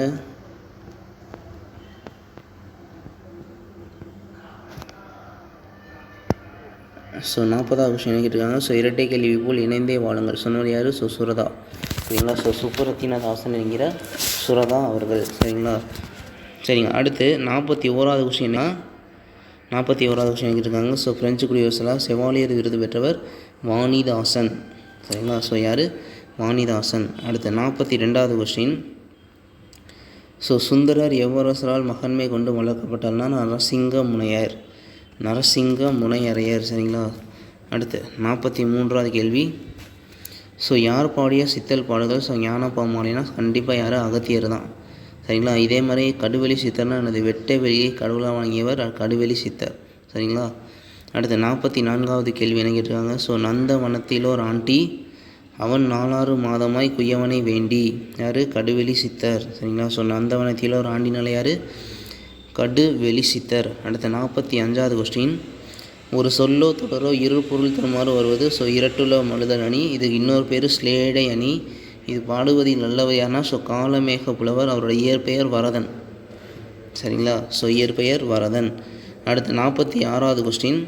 A: ஸோ 40வது கொஸ்டின் என்ன கேட்டிருக்காங்க? ஸோ இரட்டை கேள்வி போல் இணைந்தே வாழுங்கள் சொன்னவர் யார்? ஸோ சுரதா. சரிங்களா? ஸோ சுப்புரத்தினதாசன் என்கிற சுரதா அவர்கள். சரிங்களா? சரிங்க, அடுத்து 41வது கொஸ்டின் என்ன? 41வது கொஸ்டின் கேட்டிருக்காங்க. ஸோ பிரெஞ்சு குடியரசில் செவாலியர் விருது பெற்றவர் வாணிதாசன். சரிங்களா? ஸோ யார்? வாணிதாசன். அடுத்து 42வது கொஸ்டின். ஸோ சுந்தரர் எவ்வரசரால் மகன்மை கொண்டு வளர்க்கப்பட்டார்னா நரசிங்க முனையரையர். சரிங்களா? அடுத்து 43வது கேள்வி. ஸோ யார் பாடிய சித்தல் பாடல்கள்? ஸோ ஞானப்பாமாலைனா கண்டிப்பாக யார்? அகத்தியர் தான். சரிங்களா? இதே மாதிரி கடுவெளி சித்தர்னா எனது வெட்ட வெளியை கடவுளாக வழங்கியவர் கடுவெளி சித்தர். சரிங்களா? அடுத்து 44வது கேள்வி என்ன கேட்டிருக்காங்க? ஸோ நந்தவனத்திலோர் ஆண்டி அவன் 4 மாதமாய் குயவனை வேண்டி. யார்? கடுவெளி சித்தர். சரிங்களா? ஸோ நந்தவனத்திலோர் ஆண்டினால யார்? கடுவெளி சித்தர். அடுத்து 45வது கொஸ்டின். ஒரு சொல்லோ தொடரோ இரு பொருள் தருமாறு வருவது ஸோ இரட்டுள்ள மழுதல் அணி. இது இன்னொரு பேர் ஸ்லேடை அணி. இது பாடுவதில் நல்லவையானா ஸோ காலமேக புலவர். அவருடைய இயற்பெயர் வரதன். சரிங்களா? ஸோ இயற்பெயர் வரதன். அடுத்து 46வது கொஸ்டின்.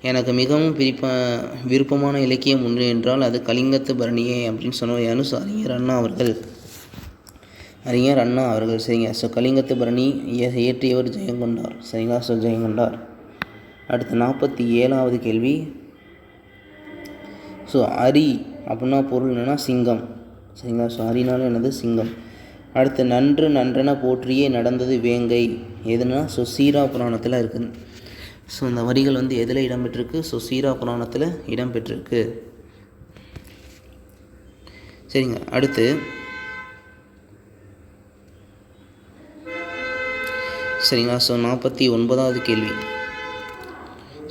A: எனக்கு மிகவும் விருப்பமான இலக்கியம் ஒன்று என்றால் அது கலிங்கத்து பரணியே அப்படின்னு சொன்னவர் யாரு? ஸோ அறிஞர் அண்ணா அவர்கள். சரிங்க. ஸோ கலிங்கத்து பரணி இயற்றியவர் ஜெயங்கொண்டார். சரிங்களா? ஸோ ஜெயங்கொண்டார். அடுத்து 47வது கேள்வி. ஸோ அரி அப்படின்னா பொருள் என்னென்னா சிங்கம். சரிங்களா? ஸோ அரினாலும் என்னது? சிங்கம். அடுத்து நன்றென போற்றியே நடந்தது வேங்கை. எதுனா ஸோ சீரா புராணத்தில் இருக்குது. ஸோ இந்த வரிகள் வந்து எதில் இடம்பெற்றிருக்கு? ஸோ சீரா புராணத்தில் இடம்பெற்றிருக்கு. சரிங்க, அடுத்து சரிங்களா? ஸோ 49வது கேள்வி.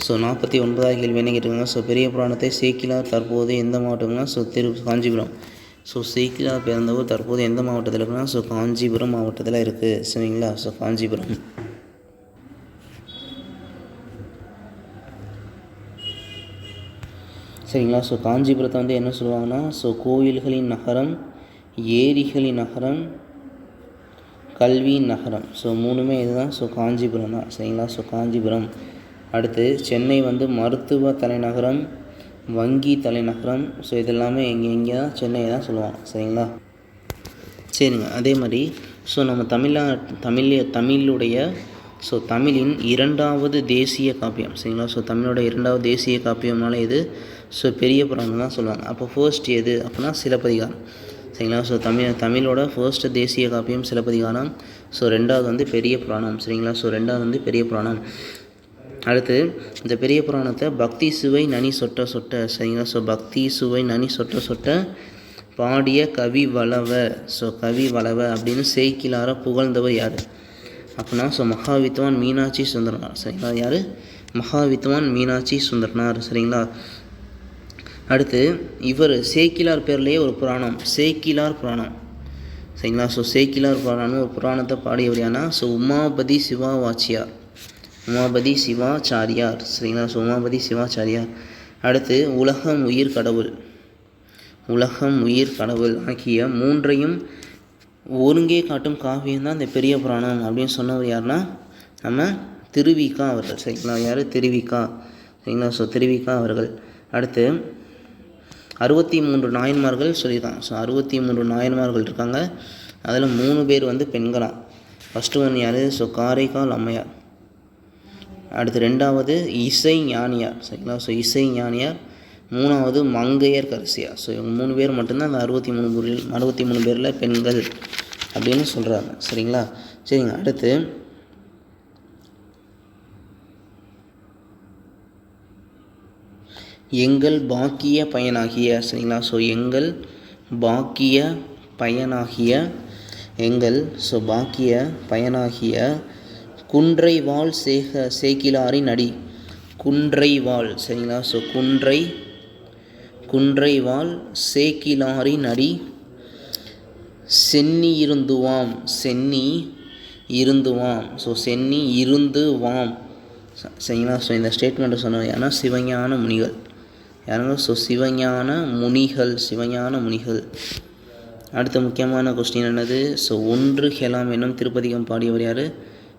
A: ஸோ 49வது கேள்வி என்ன கேட்டிருக்காங்க? ஸோ பெரிய புராணத்தை சேக்கிலார் தற்போது எந்த மாவட்டம்னா ஸோ காஞ்சிபுரம். ஸோ சேக்கிலார் பிறந்தவர் தற்போது எந்த மாவட்டத்தில் இருக்குன்னா ஸோ காஞ்சிபுரம் மாவட்டத்தில் இருக்குது. சரிங்களா? ஸோ காஞ்சிபுரம். சரிங்களா? ஸோ காஞ்சிபுரத்தை வந்து என்ன சொல்லுவாங்கன்னா ஸோ கோயில்களின் நகரம், ஏரிகளின் நகரம், கல்வியின் நகரம். ஸோ மூணுமே இதுதான். ஸோ காஞ்சிபுரம் தான். சரிங்களா? ஸோ காஞ்சிபுரம். அடுத்து சென்னை வந்து மருத்துவ தலைநகரம், வங்கி தலைநகரம். ஸோ இதெல்லாமே எங்கே தான்? சென்னையை தான் சொல்லுவாங்க. சரிங்களா? சரிங்க, அதே மாதிரி ஸோ நம்ம தமிழுடைய ஸோ தமிழின் 2வது தேசிய காப்பியம். சரிங்களா? ஸோ தமிழோட 2வது தேசிய காப்பியம்னால இது ஸோ பெரிய புராணம் தான் சொல்லுவாங்க. அப்போ ஃபர்ஸ்ட் எது அப்படின்னா சிலப்பதிகாரம். சரிங்களா? ஸோ தமிழோட ஃபர்ஸ்ட் தேசிய காப்பியம் சிலப்பதிகாரம். ஸோ 2வது வந்து பெரிய புராணம். சரிங்களா? ஸோ 2வது வந்து பெரிய புராணம். அடுத்து இந்த பெரிய புராணத்தை பக்தி சுவை நனி சொட்ட சொட்ட. சரிங்களா? ஸோ பக்தி சுவை நனி சொட்ட சொட்ட பாடிய கவி வளவ. ஸோ கவி வளவ அப்படின்னு சேக்கிலார புகழ்ந்தவர் யார் அப்படின்னா ஸோ மகாவித்வான் மீனாட்சி சுந்தரனார். சரிங்களா? யார்? மகாவித்வான் மீனாட்சி சுந்தரனார். சரிங்களா? அடுத்து இவர் சேக்கிலார் பேர்லேயே ஒரு புராணம், சேக்கிலார் புராணம். சரிங்களா? ஸோ சேக்கிலார் புராணம்னு ஒரு புராணத்தை பாடியவர் யாருன்னா ஸோ உமாபதி சிவாச்சாரியார். சரிங்களா? ஸோ உமாபதி சிவாச்சாரியார். அடுத்து உலகம் உயிர் கடவுள் ஆகிய 3ஐயும் ஒருங்கே காட்டும் காவியம் தான் இந்த பெரிய புராணம் அப்படின்னு சொன்னவர் யாருன்னா நம்ம திருவிக்கா அவர்கள். சரிங்களா, யார்? திருவிக்கா. சரிங்களா, ஸோ திருவிக்கா அவர்கள். அடுத்து 63 நாயன்மார்கள் சொல்லியிருக்காங்க. ஸோ 63 நாயன்மார்கள் இருக்காங்க. அதில் 3 பேர் வந்து பெண்களாம். ஃபஸ்ட்டு ஒன் யார்? ஸோ காரைக்கால் அம்மையார். அடுத்து 2வது இசை ஞானியார். சரிங்களா, ஸோ இசை ஞானியார். 3வது மங்கையர் கரசியார். ஸோ இவங்க 3 பேர் மட்டும்தான் அந்த 63 பேரில் பெண்கள் அப்படின்னு சொல்கிறாங்க. சரிங்களா, சரிங்க. அடுத்து எங்கள் பாக்கிய பயனாகிய. சரிங்களா, ஸோ எங்கள் பாக்கிய பயனாகிய பாக்கிய பயனாகிய குன்றைவாள் சேக்கிலாரின் அடி. குன்றைவாள். சரிங்களா, ஸோ குன்றைவாள் சேக்கிலாரின் அடி சென்னி இருந்துவாம். ஸோ சென்னி இருந்துவாம். சரிங்களா, ஸோ இந்த ஸ்டேட்மெண்ட்டை சொன்னது ஏன்னா சிவஞான முனிகள். யாருங்க? ஸோ சிவஞான முனிகள். அடுத்த முக்கியமான கொஸ்டின் என்னது? ஸோ ஒன்று ஹெலாம் என்னும் திருப்பதிகம் பாடியவர் யார்?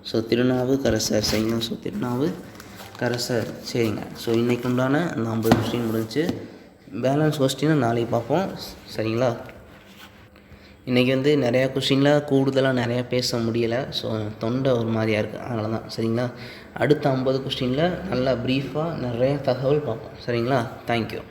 A: ஸோ திருநாவுக்கரசர். சரிங்களா, ஸோ திருநாவுக்கரசர். சரிங்க, ஸோ இன்றைக்கு உண்டான அந்த 50 கொஸ்டின் முடிஞ்சு. பேலன்ஸ் கொஸ்டினை நாளைக்கு பார்ப்போம். சரிங்களா, இன்றைக்கி வந்து நிறையா கொஸ்டினில் கூடுதலாக நிறையா பேச முடியலை. ஸோ தொண்டை ஒரு மாதிரியாக இருக்குது, அதனால தான். சரிங்களா, அடுத்த 50 கொஸ்டினில் நல்லா ப்ரீஃபாக நிறைய தகவல் பார்ப்போம். சரிங்களா, தேங்க்யூ.